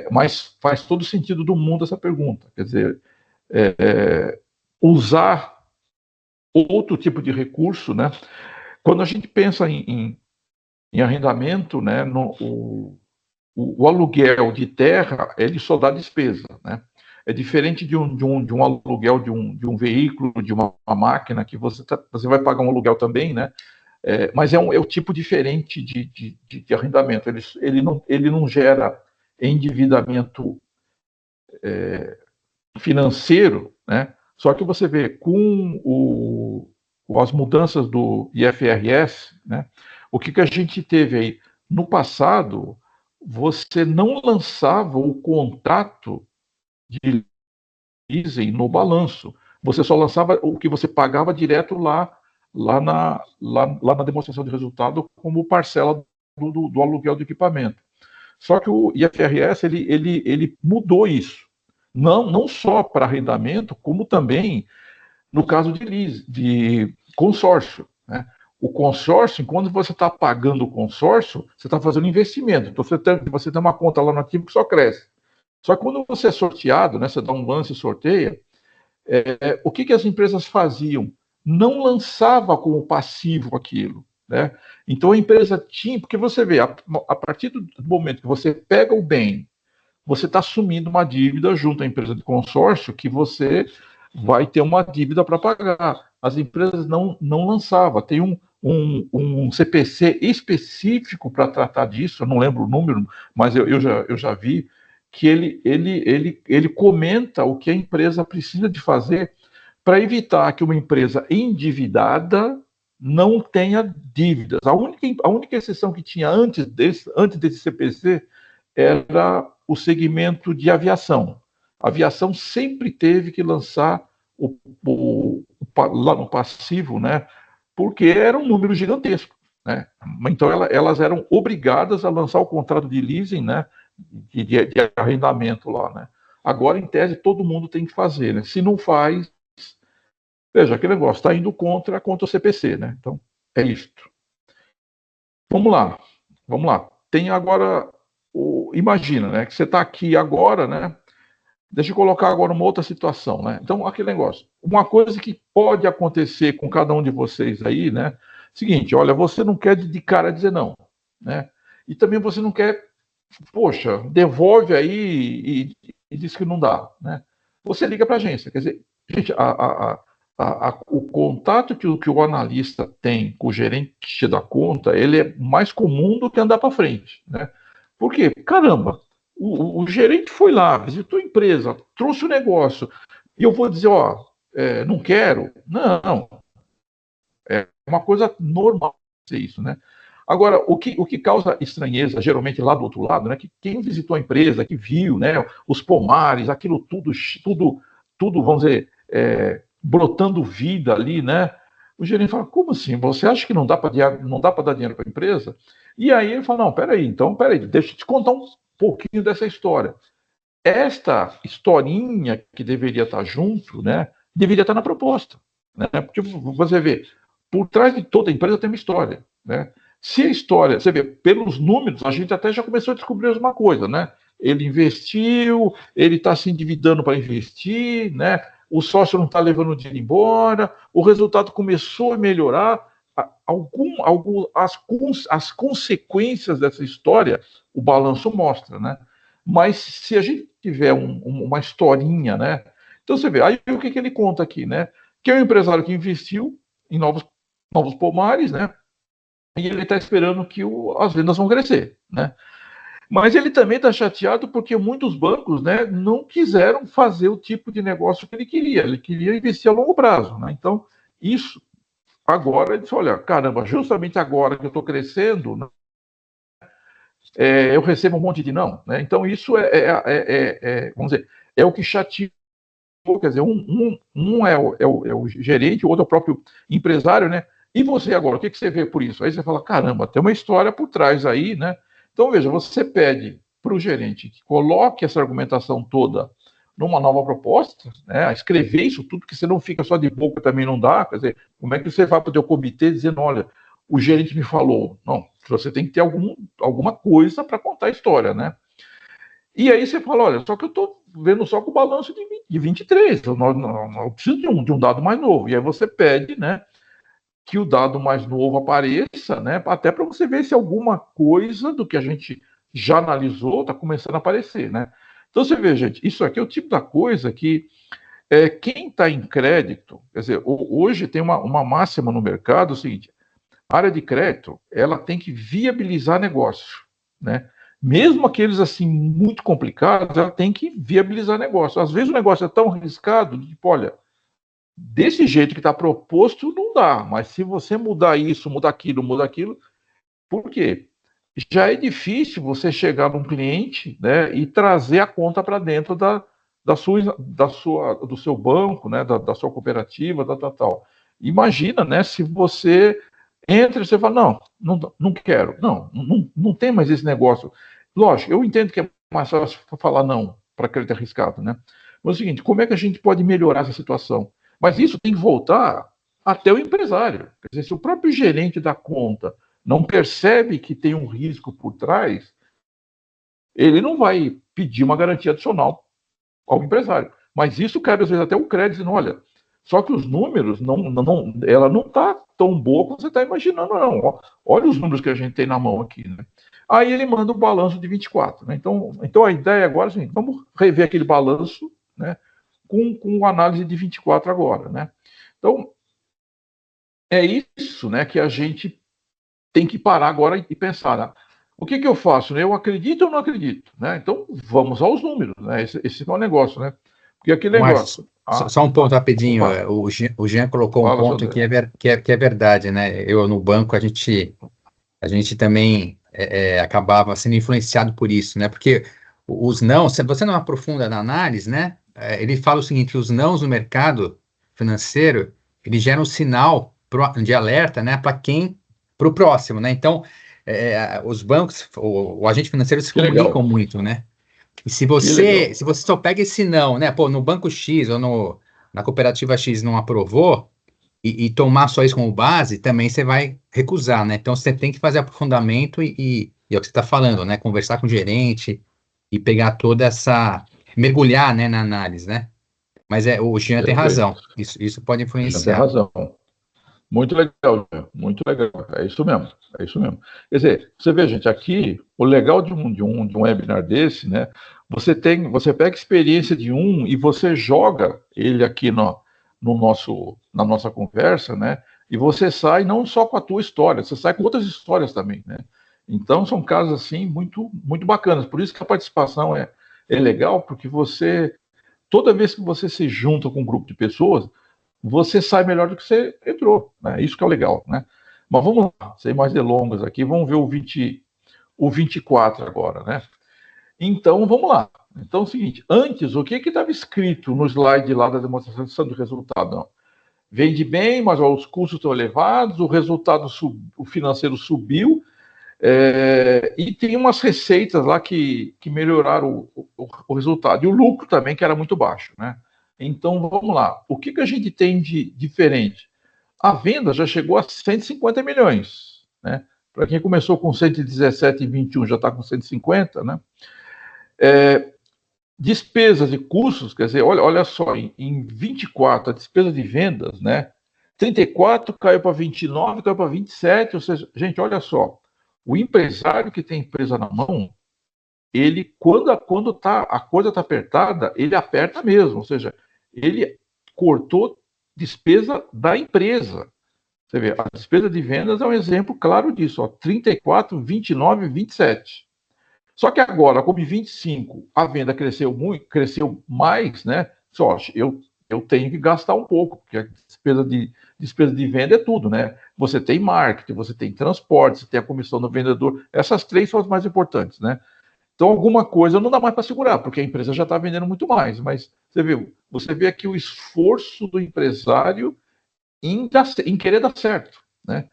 Mas faz todo sentido do mundo essa pergunta. Quer dizer, usar outro tipo de recurso, né? Quando a gente pensa em arrendamento, né, o aluguel de terra, ele só dá despesa, né? É diferente de um aluguel de um veículo, de uma máquina, que você vai pagar um aluguel também, né? Mas é um tipo diferente de arrendamento. Ele não gera endividamento financeiro, né? Só que você vê, com as mudanças do IFRS, né? O que a gente teve aí? No passado, você não lançava o contrato de leasing no balanço. Você só lançava o que você pagava direto lá na demonstração de resultado como parcela do aluguel do equipamento. Só que o IFRS ele mudou isso. Não só para arrendamento, como também no caso de consórcio, né? O consórcio, quando você está pagando o consórcio, você está fazendo investimento. Então, você tem uma conta lá no ativo que só cresce. Só que quando você é sorteado, né, você dá um lance e sorteia, o que as empresas faziam? Não lançava como passivo aquilo, né? Então, a empresa tinha... Porque você vê, a partir do momento que você pega o bem, você está assumindo uma dívida junto à empresa de consórcio que você vai ter uma dívida para pagar. As empresas não lançavam. Tem um CPC específico para tratar disso, eu não lembro o número, mas eu já vi, que ele comenta o que a empresa precisa de fazer para evitar que uma empresa endividada não tenha dívidas. A única exceção que tinha antes desse CPC era o segmento de aviação. A aviação sempre teve que lançar lá no passivo, né? Porque era um número gigantesco, né? Então elas eram obrigadas a lançar o contrato de leasing, né? De arrendamento lá, né? Agora, em tese, todo mundo tem que fazer, né? Se não faz, veja, aquele negócio está indo contra o CPC, né? Então, é isto. Vamos lá. Tem agora, imagina, né? Que você está aqui agora, né? Deixa eu colocar agora uma outra situação, né? Então, aquele negócio. Uma coisa que pode acontecer com cada um de vocês aí, né? Seguinte, olha, você não quer de cara dizer não, né? E também você não quer, poxa, devolve aí e diz que não dá, né? Você liga para a agência. Quer dizer, gente, o contato que o analista tem com o gerente da conta, ele é mais comum do que andar para frente, né? Por quê? Caramba, o gerente foi lá, visitou a empresa, trouxe o negócio, e eu vou dizer, ó, não quero. Não, é uma coisa normal ser isso, né? Agora, o que causa estranheza, geralmente lá do outro lado, né, que quem visitou a empresa, que viu, né, os pomares, aquilo tudo, vamos dizer, brotando vida ali, né? O gerente fala, como assim? Você acha que não dá para dar dinheiro para a empresa? E aí ele fala, não, peraí, deixa eu te contar um pouquinho dessa história. Esta historinha que deveria estar junto, né, deveria estar na proposta, né? Porque você vê, por trás de toda empresa tem uma história, né? Se a história, você vê, pelos números, a gente até já começou a descobrir uma coisa, né? Ele investiu, ele está se endividando para investir, né? O sócio não está levando o dinheiro embora, o resultado começou a melhorar. As consequências dessa história, o balanço mostra, né? Mas se a gente tiver uma historinha, né? Então você vê, aí o que ele conta aqui, né? Que é um empresário que investiu em novos pomares, né? E ele está esperando que as vendas vão crescer, né? Mas ele também está chateado porque muitos bancos, né, não quiseram fazer o tipo de negócio que ele queria. Ele queria investir a longo prazo, né? Então, isso agora ele disse, olha, caramba, justamente agora que eu estou crescendo, né, eu recebo um monte de não, né? Então isso vamos dizer, é o que chateou, quer dizer, um é o gerente, o outro é o próprio empresário, né? E você agora, o que você vê por isso? Aí você fala, caramba, tem uma história por trás aí, né? Então, veja, você pede para o gerente que coloque essa argumentação toda numa nova proposta, né? A escrever isso tudo, que você não fica só de boca, também não dá. Quer dizer, como é que você vai para o teu comitê dizendo, olha, o gerente me falou? Não, você tem que ter alguma coisa para contar a história, né? E aí você fala, olha, só que eu estou vendo só com o balanço de 23, eu preciso de um dado mais novo. E aí você pede, né, que o dado mais novo apareça, né, até para você ver se alguma coisa do que a gente já analisou está começando a aparecer, né. Então você vê, gente, isso aqui é o tipo da coisa que quem está em crédito, quer dizer, hoje tem uma máxima no mercado, é o seguinte, a área de crédito, ela tem que viabilizar negócio, né. Mesmo aqueles assim muito complicados, ela tem que viabilizar negócio. Às vezes o negócio é tão arriscado, tipo, olha, desse jeito que está proposto, não dá. Mas se você mudar isso, mudar aquilo, por quê? Já é difícil você chegar num cliente, né, e trazer a conta para dentro do seu banco, né, da sua cooperativa, tal. Imagina, né, se você entra e você fala, não quero, não tem mais esse negócio. Lógico, eu entendo que é mais fácil falar não para crédito arriscado, né? Mas é o seguinte, como é que a gente pode melhorar essa situação? Mas isso tem que voltar até o empresário. Quer dizer, se o próprio gerente da conta não percebe que tem um risco por trás, ele não vai pedir uma garantia adicional ao empresário. Mas isso cabe, às vezes, até o crédito, dizendo, olha, só que os números, ela não está tão boa como você está imaginando, não. Olha os números que a gente tem na mão aqui, né? Aí ele manda o balanço de 24, né? Então a ideia agora é assim, vamos rever aquele balanço, né, com análise de 24 agora, né? Então, é isso, né, que a gente tem que parar agora e pensar, né? O que eu faço? Né? Eu acredito ou não acredito? Né? Então, vamos aos números, né? Esse é o negócio, né? Porque aquele negócio... Só um ponto rapidinho, o Jean colocou um ponto que é verdade, né? Eu, no banco, a gente também acabava sendo influenciado por isso, né? Porque os não, se você não aprofunda na análise, né? Ele fala o seguinte, os nãos no mercado financeiro, ele gera um sinal de alerta, né? Para o próximo, né? Então, os bancos, o agente financeiro se comunicam muito, né? E se você só pega esse não, né? Pô, no banco X ou na cooperativa X não aprovou, e tomar só isso como base, também você vai recusar, né? Então você tem que fazer aprofundamento e é o que você está falando, né? Conversar com o gerente e pegar toda mergulhar, né, na análise, né? Mas o Jean tem razão, isso pode influenciar. Jean tem razão. Muito legal, muito legal. É isso mesmo. Quer dizer, você vê, gente, aqui, o legal de um webinar desse, né? Você pega a experiência de um e você joga ele aqui na nossa conversa, né? E você sai não só com a tua história, você sai com outras histórias também, né? Então, são casos, assim, muito, muito bacanas. Por isso que a participação é legal, porque toda vez que você se junta com um grupo de pessoas, você sai melhor do que você entrou, né? Isso que é o legal, né? Mas vamos lá, sem mais delongas aqui, vamos ver o 24 agora, né? Então, vamos lá. Então, é o seguinte, antes, o que estava escrito no slide lá da demonstração do resultado? Não. Vende bem, mas os custos estão elevados, o resultado o financeiro subiu, e tem umas receitas lá que melhoraram o resultado. E o lucro também, que era muito baixo, né? Então, vamos lá. O que a gente tem de diferente? a venda já chegou a 150 milhões, né? Para quem começou com 117 e 21 já está com 150, né? Despesas e custos, quer dizer, olha só, em 24, a despesa de vendas, né? 34 caiu para 29, caiu para 27, ou seja, gente, olha só, o empresário que tem empresa na mão, ele, quando a coisa está apertada, ele aperta mesmo, ou seja, ele cortou despesa da empresa. Você vê, a despesa de vendas é um exemplo claro disso, ó, 34, 29, 27. Só que agora, como em 25 a venda cresceu muito, cresceu mais, né? Só, eu tenho que gastar um pouco, porque a despesa de venda é tudo, né? Você tem marketing, você tem transporte, você tem a comissão do vendedor, essas três são as mais importantes, né? Então, alguma coisa não dá mais para segurar, porque a empresa já está vendendo muito mais. Mas você vê aqui o esforço do empresário em querer dar certo, né?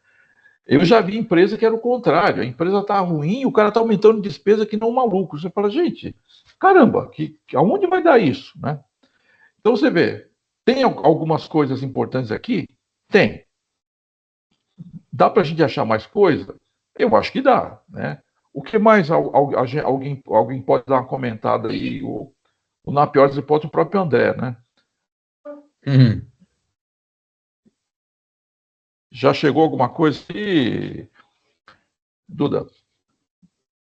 Eu já vi empresa que era o contrário, a empresa está ruim, o cara está aumentando despesa que não um maluco. Você fala, gente, caramba, aonde vai dar isso, né? Então você vê, tem algumas coisas importantes aqui? Tem. Dá para a gente achar mais coisa? Eu acho que dá, né? O que mais alguém pode dar uma comentada aí? Na pior das hipóteses, o próprio André, né? Uhum. Já chegou alguma coisa aí, Duda?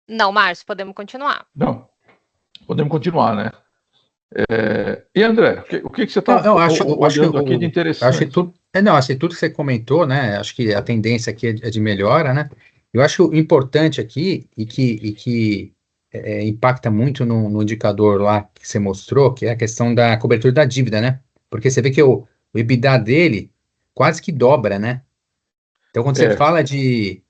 Não, Márcio, podemos continuar. Não, podemos continuar, né? E André, o que você está olhando aqui de acho que interessante? tudo, assim, tudo que você comentou, né? Acho que a tendência aqui é de melhora, né? Eu acho o importante aqui e que impacta muito no indicador lá que você mostrou, que é a questão da cobertura da dívida, né? Porque você vê que o EBITDA dele quase que dobra, né? Então, quando você É, fala e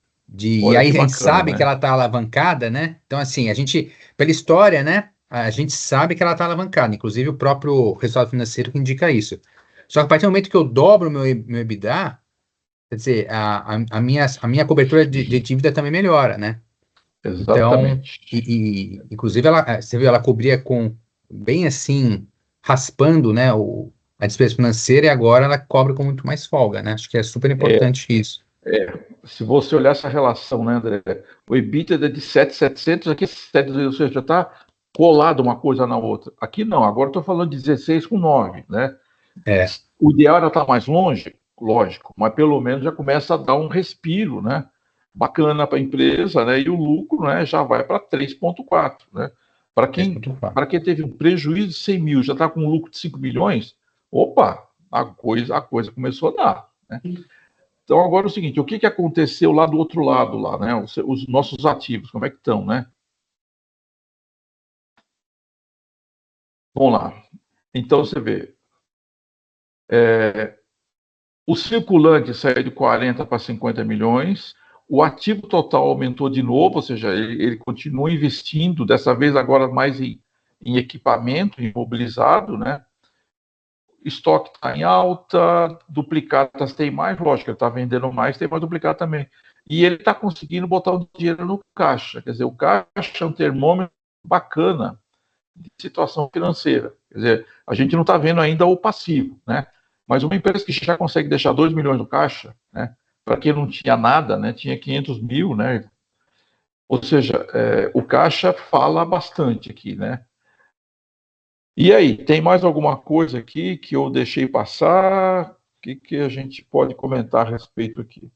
olha aí que a gente bacana, sabe que né? ela está alavancada, né? Então, assim, a gente, pela história, né? A gente sabe que ela está alavancada, inclusive o próprio resultado financeiro que indica isso. Só que a partir do momento que eu dobro meu EBITDA, quer dizer, a minha cobertura de dívida também melhora, né? Então, Exatamente. inclusive, você viu, ela cobria com, bem assim, raspando, né, a despesa financeira e agora ela cobre com muito mais folga, né? Acho que é super É, importante isso. se você olhar essa relação, né, André? O EBITDA é de 7.700, aqui 7.200, ou seja, já está colado uma coisa na outra. Aqui não, agora estou falando de 16 com 9, né? É, O ideal era estar mais longe, lógico, mas pelo menos já começa a dar um respiro, né? Bacana para a empresa, né? E o lucro, né, já vai para 3,4, né? Para quem, 3,4. para quem teve um prejuízo de 100 mil, já está com um lucro de 5 milhões, opa, a coisa começou a dar, né? Então agora é o seguinte, o que aconteceu lá do outro lado, lá, né? Os nossos ativos, como é que estão, né? Vamos lá. Então você vê, o circulante saiu de 40 para 50 milhões, o ativo total aumentou de novo, ou seja, ele continua investindo, dessa vez agora mais em equipamento, em imobilizado, né? Estoque está em alta, duplicatas tem mais, lógico, ele está vendendo mais, tem mais duplicata também. E ele está conseguindo botar o dinheiro no caixa, quer dizer, o caixa é um termômetro bacana de situação financeira. Quer dizer, a gente não está vendo ainda o passivo, né? Mas uma empresa que já consegue deixar 2 milhões no caixa, né? Para quem não tinha nada, né? Tinha 500 mil, né? Ou seja, o caixa fala bastante aqui, né? E aí, tem mais alguma coisa aqui que eu deixei passar? O que a gente pode comentar a respeito aqui?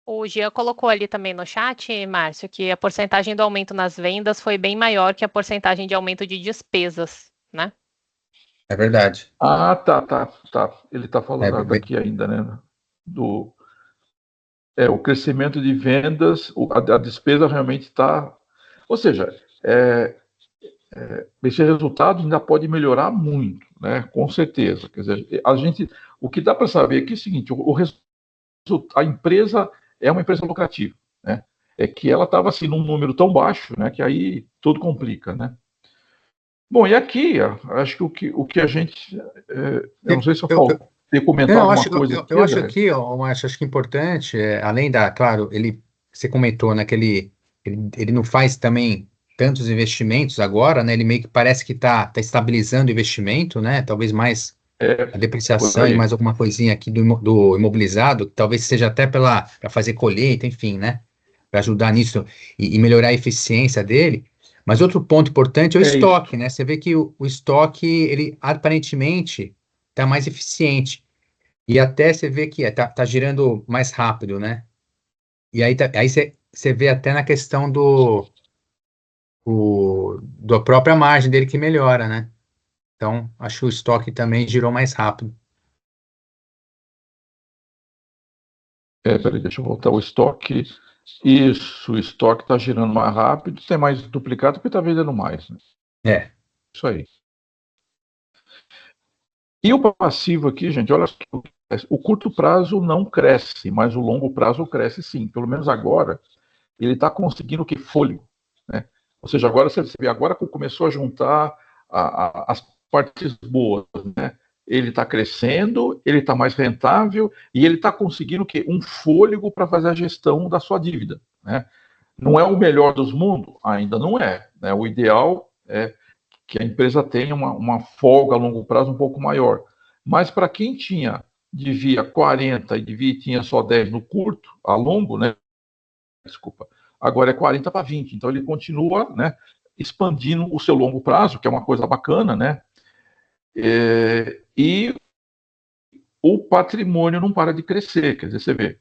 O Gia colocou ali também no chat, Márcio, que a porcentagem do aumento nas vendas foi bem maior que a porcentagem de aumento de despesas, né? É verdade. Ah, tá. Ele está É, falando daqui ainda, né? O crescimento de vendas, a despesa realmente está. Ou seja, esse resultado ainda pode melhorar muito, né? Com certeza. Quer dizer, o que dá para saber aqui é o seguinte: a empresa é uma empresa lucrativa, né? É que ela estava assim num número tão baixo, né? Que aí tudo complica, né? Bom, e aqui, ó, acho que o que a gente, eu não sei se eu eu, faltei comentar não, alguma coisa aqui, eu acho André. aqui, ó, Márcio, acho que importante, além da, claro, você comentou, né, que ele não faz também tantos investimentos agora, né, ele meio que parece que tá estabilizando o investimento, né, talvez mais a depreciação aí. e mais alguma coisinha aqui do imobilizado, que talvez seja até para fazer colheita, enfim, né? Para ajudar nisso e melhorar a eficiência dele. Mas outro ponto importante é o É isso. estoque, né? Você vê que o estoque, ele aparentemente está mais eficiente. E até você vê que tá girando mais rápido, né? E aí você vê até na questão da própria margem dele que melhora, né? Então, acho que o estoque também girou mais rápido. Peraí, deixa eu voltar. O estoque. Isso, o estoque está girando mais rápido, tem mais duplicado porque está vendendo mais, né? É, Isso aí. E o passivo aqui, gente, olha só, o curto prazo não cresce, mas o longo prazo cresce sim. Pelo menos agora, ele está conseguindo que fôlego, né? Ou seja, agora você vê, agora que começou a juntar as partes boas, né? Ele está crescendo, ele está mais rentável e ele está conseguindo que um fôlego para fazer a gestão da sua dívida, né? Não é o melhor dos mundos, ainda não é, né? O ideal é que a empresa tenha uma folga a longo prazo um pouco maior. Mas para quem devia 40 e tinha só 10 no curto, a longo, né? Desculpa, agora é 40 para 20. Então ele continua, né, expandindo o seu longo prazo, que é uma coisa bacana, né? E o patrimônio não para de crescer. Quer dizer, você vê,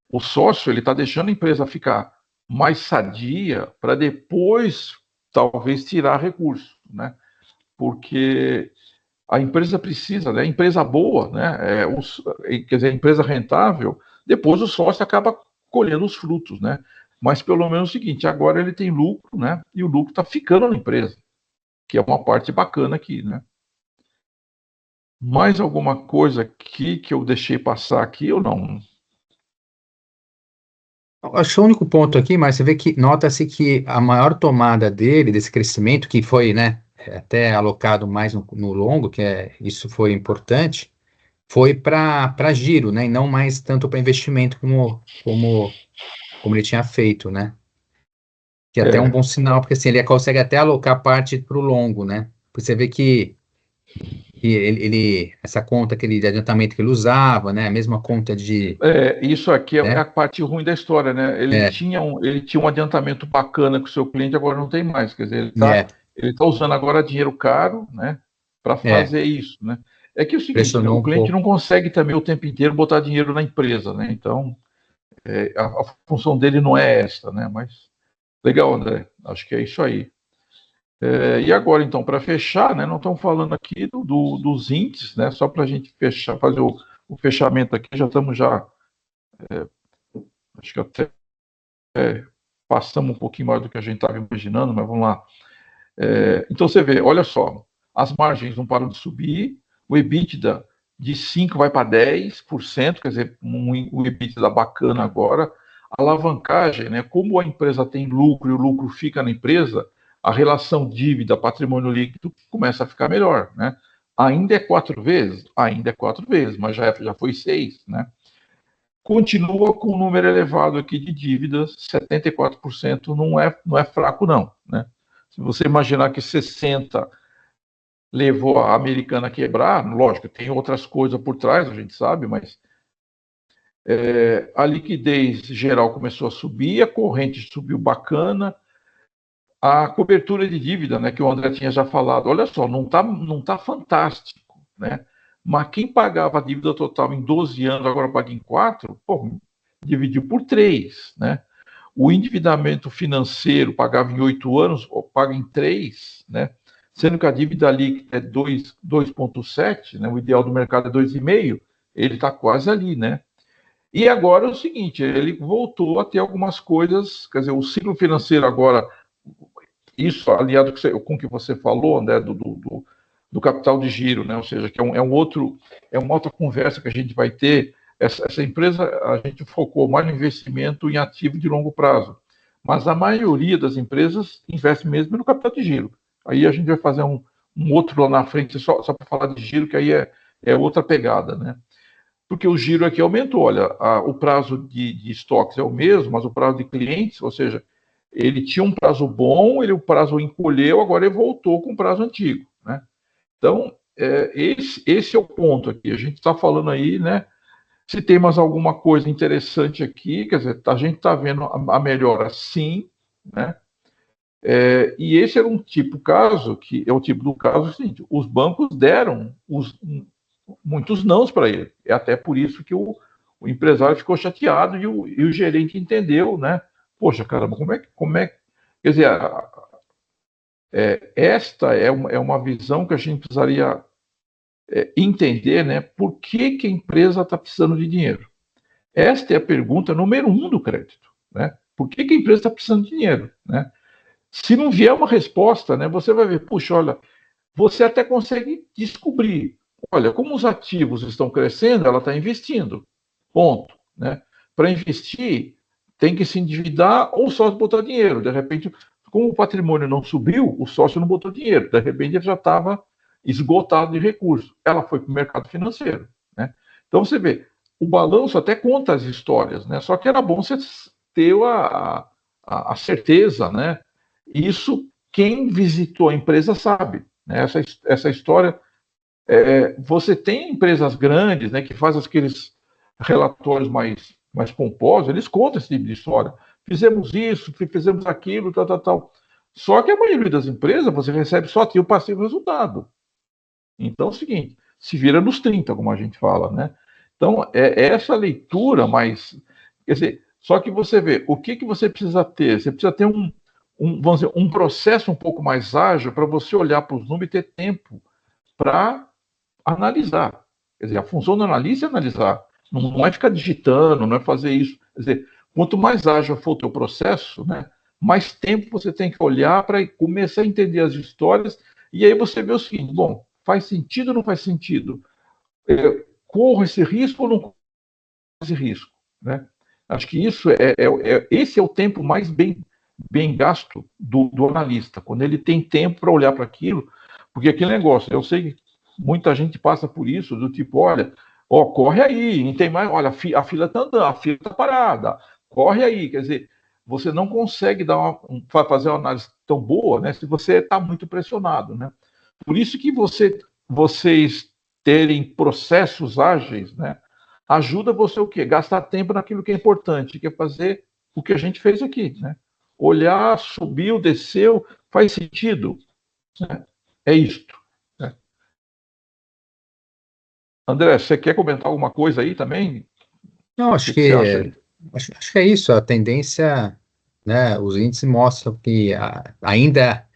o sócio ele está deixando a empresa ficar mais sadia para depois talvez tirar recurso, né? Porque a empresa precisa, né? A empresa boa, né? Quer dizer, a empresa rentável, depois o sócio acaba colhendo os frutos, né? Mas pelo menos é o seguinte, agora ele tem lucro, né? E o lucro está ficando na empresa, que é uma parte bacana aqui, né? Mais alguma coisa aqui que eu deixei passar aqui ou não? acho que o único ponto aqui, mas você vê que nota-se que a maior tomada dele, desse crescimento, que foi, né, até alocado mais no longo, isso foi importante, foi para giro, né, e não mais tanto para investimento como ele tinha feito, né? Que é até um É, bom sinal, porque assim, ele consegue até alocar parte para o longo, né? Porque você vê que essa conta de adiantamento que ele usava, né? A mesma conta isso aqui é a né? parte ruim da história, né? É, Ele tinha um adiantamento bacana com o seu cliente, agora não tem mais. Quer dizer, é, ele tá usando agora dinheiro caro, né? Para é, fazer isso, né? É que é o seguinte, né? pressionou O um cliente não pouco. consegue também o tempo inteiro botar dinheiro na empresa, né? Então, a função dele não é esta, né? Mas legal, André. Acho que é isso aí. E agora, então, para fechar, né? Não estamos falando aqui dos índices, né? Só para a gente fechar, fazer o fechamento aqui. Já estamos acho que até passamos um pouquinho mais do que a gente estava imaginando, mas vamos lá. Então você vê, olha só, as margens não param de subir, o EBITDA de 5 vai para 10%, quer dizer, um EBITDA bacana agora. A alavancagem, né, como a empresa tem lucro e o lucro fica na empresa, a relação dívida, patrimônio líquido começa a ficar melhor, né? Ainda é 4 vezes? Ainda é 4 vezes, mas já foi 6, né? Continua com um número elevado aqui de dívidas, 74% não é fraco não, né? Se você imaginar que 60 levou a americana a quebrar, lógico, tem outras coisas por trás, a gente sabe, mas a liquidez geral começou a subir, a corrente subiu bacana, a cobertura de dívida, né, que o André tinha já falado, olha só, não tá fantástico, né? Mas quem pagava a dívida total em 12 anos, agora paga em 4, pô, dividiu por 3, né? O endividamento financeiro pagava em 8 anos, paga em 3, né? Sendo que a dívida líquida é 2,7, né? O ideal do mercado é 2,5, ele está quase ali, né? E agora é o seguinte, ele voltou a ter algumas coisas, quer dizer, o ciclo financeiro agora, isso aliado com o que você falou, né, do capital de giro, né? Ou seja, que é uma outra conversa que a gente vai ter. Essa empresa, a gente focou mais no investimento em ativo de longo prazo, mas a maioria das empresas investe mesmo no capital de giro. Aí a gente vai fazer um outro lá na frente, só para falar de giro, que aí é outra pegada, né? Porque o giro aqui aumentou. Olha, o prazo de estoques é o mesmo, mas o prazo de clientes, ou seja, ele tinha um prazo bom, o prazo encolheu, agora ele voltou com o prazo antigo, né? Então, esse é o ponto aqui. A gente está falando aí, né? Se tem mais alguma coisa interessante aqui, quer dizer, a gente está vendo a melhora sim, né? E esse era um caso, que é o tipo do caso seguinte: os bancos deram muitos nãos para ele. É até por isso que o empresário ficou chateado e o gerente entendeu, né? Poxa, caramba, como é, quer dizer, esta é uma visão que a gente precisaria entender, né? Por que a empresa está precisando de dinheiro? Esta é a pergunta número 1 do crédito, né? Por que a empresa está precisando de dinheiro, né? Se não vier uma resposta, né, você vai ver, puxa, olha, você até consegue descobrir, olha, como os ativos estão crescendo, ela está investindo, ponto, né? Para investir, tem que se endividar ou só botar dinheiro. De repente, como o patrimônio não subiu, o sócio não botou dinheiro. De repente, ele já estava esgotado de recursos. Ela foi para o mercado financeiro, né? Então, você vê, o balanço até conta as histórias, né? Só que era bom você ter a certeza, né? Isso, quem visitou a empresa sabe, né? Essa história, você tem empresas grandes, né, que fazem aqueles relatórios mais pomposos, eles contam esse tipo de história. Fizemos isso, fizemos aquilo, tal, tal, tal. Só que a maioria das empresas, você recebe só ativo, passivo, resultado. Então é o seguinte, se vira nos 30, como a gente fala, né? Então, essa leitura mais... Quer dizer, só que você vê, o que você precisa ter? Você precisa ter vamos dizer, um processo um pouco mais ágil para você olhar para os números e ter tempo para analisar. Quer dizer, a função do analista é analisar. Não é ficar digitando, não é fazer isso. Quer dizer, quanto mais ágil for o teu processo, né, mais tempo você tem que olhar para começar a entender as histórias, e aí você vê o seguinte: bom, faz sentido ou não faz sentido? Corro esse risco ou não corro esse risco? Né? Acho que esse é o tempo mais bem gasto do analista, quando ele tem tempo para olhar para aquilo, porque aquele negócio, eu sei que muita gente passa por isso, do tipo, olha, corre aí, não tem mais, olha, a fila está andando, a fila está parada, corre aí, quer dizer, você não consegue fazer uma análise tão boa, né, se você está muito pressionado, né? Por isso que vocês terem processos ágeis, né, ajuda você o quê? Gastar tempo naquilo que é importante, que é fazer o que a gente fez aqui, né? Olhar, subiu, desceu, faz sentido, né? É isto. Né? André, você quer comentar alguma coisa aí também? Não, O que você acha aí? acho que é isso. A tendência, né? Os índices mostram que ainda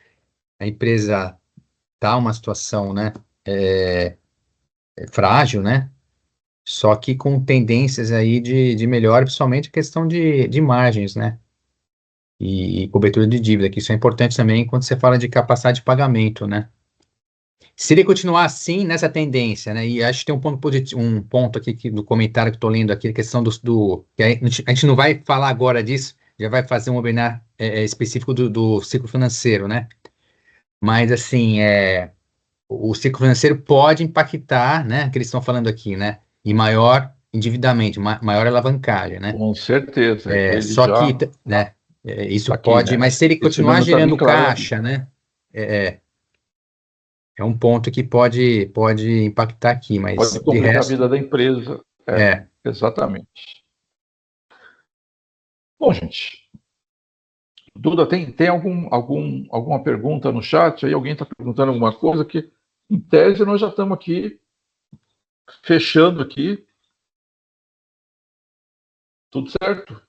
a empresa está uma situação, né? Frágil, né? Só que com tendências aí de melhora, principalmente a questão de margens, né? E cobertura de dívida, que isso é importante também quando você fala de capacidade de pagamento, né? Se ele continuar assim, nessa tendência, né? E acho que tem um ponto positivo, um ponto aqui do comentário que estou lendo aqui, a questão que a gente não vai falar agora disso, já vai fazer um webinar específico do ciclo financeiro, né? Mas assim, o ciclo financeiro pode impactar, né? Que eles estão falando aqui, né? Em maior endividamento, maior alavancagem, né? Com certeza. Ele Só que, já né? Isso está aqui, pode, né? mas se ele Esse continuar número está bem gerando claro aqui. caixa, né? É um ponto que pode impactar aqui, mas Pode de complicar a vida resto, da empresa. é. Exatamente. Bom, gente, Duda, tem alguma pergunta no chat aí? Alguém está perguntando alguma coisa que, em tese, nós já estamos aqui, fechando aqui. Tudo certo?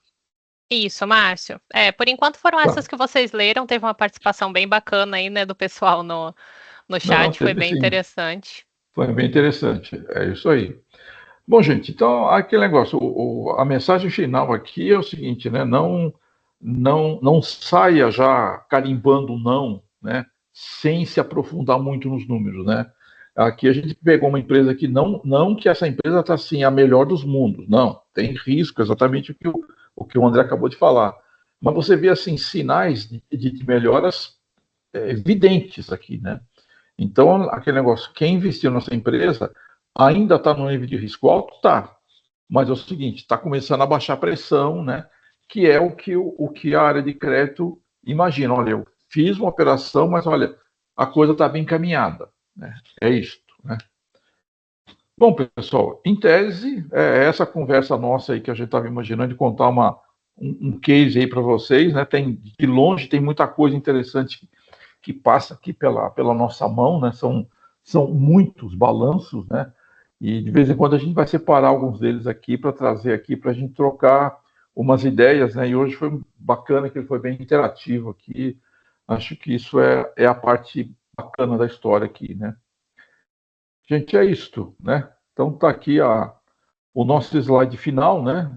Isso, Márcio. Por enquanto foram Tá. essas que vocês leram. Teve uma participação bem bacana aí, né, do pessoal no Não, chat. Foi teve bem sim. interessante. Foi bem interessante. É isso aí. Bom, gente, então, aquele negócio, a mensagem final aqui é o seguinte, né? Não saia já carimbando o não, né? Sem se aprofundar muito nos números, né? Aqui a gente pegou uma empresa que não que essa empresa está assim a melhor dos mundos, não. Tem risco, exatamente o que o André acabou de falar. Mas você vê assim sinais de melhoras evidentes aqui, né? Então, aquele negócio, quem investiu nessa empresa ainda está no nível de risco alto? Tá. Mas é o seguinte, está começando a baixar a pressão, né? Que é o que a área de crédito imagina. Olha, eu fiz uma operação, mas olha, a coisa está bem encaminhada. Né? É isto. né? Bom, pessoal, em tese, é essa conversa nossa aí que a gente estava imaginando de contar um case aí para vocês, né? De longe tem muita coisa interessante que passa aqui pela nossa mão, né? São muitos balanços, né? E de vez em quando a gente vai separar alguns deles aqui para trazer aqui para a gente trocar umas ideias, né? E hoje foi bacana que ele foi bem interativo aqui. Acho que isso é a parte bacana da história aqui, né? Gente, é isto, né? Então tá aqui o nosso slide final, né?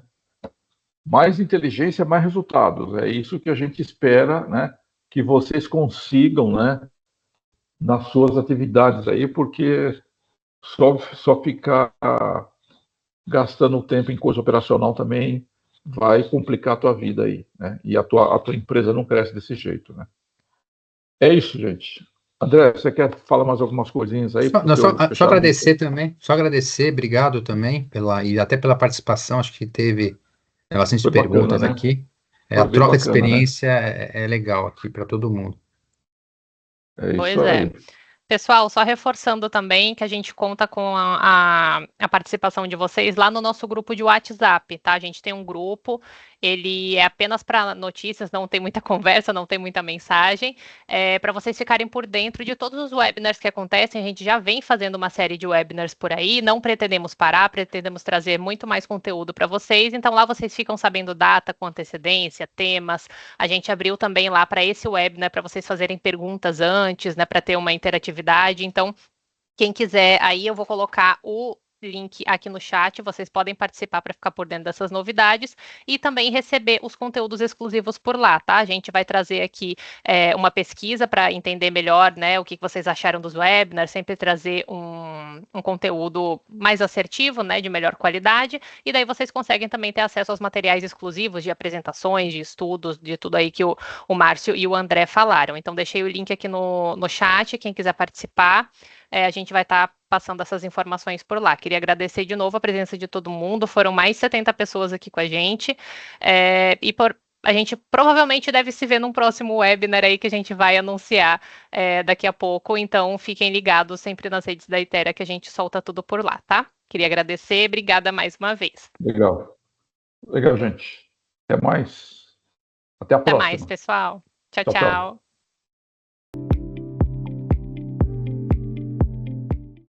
Mais inteligência, mais resultados. É isso que a gente espera, né? Que vocês consigam, né? Nas suas atividades aí, porque só ficar gastando tempo em coisa operacional também vai complicar a tua vida aí, né? E a tua empresa não cresce desse jeito, né? É isso, gente. André, você quer falar mais algumas coisinhas aí? Só, não, Porque eu só fechar a boca? agradecer também, só agradecer, obrigado também e até pela participação, acho que teve bastante Foi bacana, perguntas né? aqui. A Foi bem troca de bacana, né? experiência é legal aqui para todo mundo. É isso Pois é. aí. Pessoal, só reforçando também que a gente conta com a participação de vocês lá no nosso grupo de WhatsApp, tá? A gente tem um grupo, ele é apenas para notícias, não tem muita conversa, não tem muita mensagem, para vocês ficarem por dentro de todos os webinars que acontecem. A gente já vem fazendo uma série de webinars por aí, não pretendemos parar, pretendemos trazer muito mais conteúdo para vocês, então lá vocês ficam sabendo data com antecedência, temas. A gente abriu também lá para esse webinar para vocês fazerem perguntas antes, né, para ter uma interatividade. Então, quem quiser, aí eu vou colocar o link aqui no chat, vocês podem participar para ficar por dentro dessas novidades e também receber os conteúdos exclusivos por lá, tá? A gente vai trazer aqui uma pesquisa para entender melhor, né, o que vocês acharam dos webinars, sempre trazer um conteúdo mais assertivo, né, de melhor qualidade, e daí vocês conseguem também ter acesso aos materiais exclusivos de apresentações, de estudos, de tudo aí que o Márcio e o André falaram. Então, deixei o link aqui no chat, quem quiser participar, a gente vai estar passando essas informações por lá. Queria agradecer de novo a presença de todo mundo, foram mais de 70 pessoas aqui com a gente, a gente provavelmente deve se ver num próximo webinar aí que a gente vai anunciar daqui a pouco, então fiquem ligados sempre nas redes da Itera que a gente solta tudo por lá, tá? Queria agradecer, obrigada mais uma vez. Legal. Legal, gente. Até mais. Até a Até mais, próxima. pessoal. Tchau, Tchau, tchau. tchau.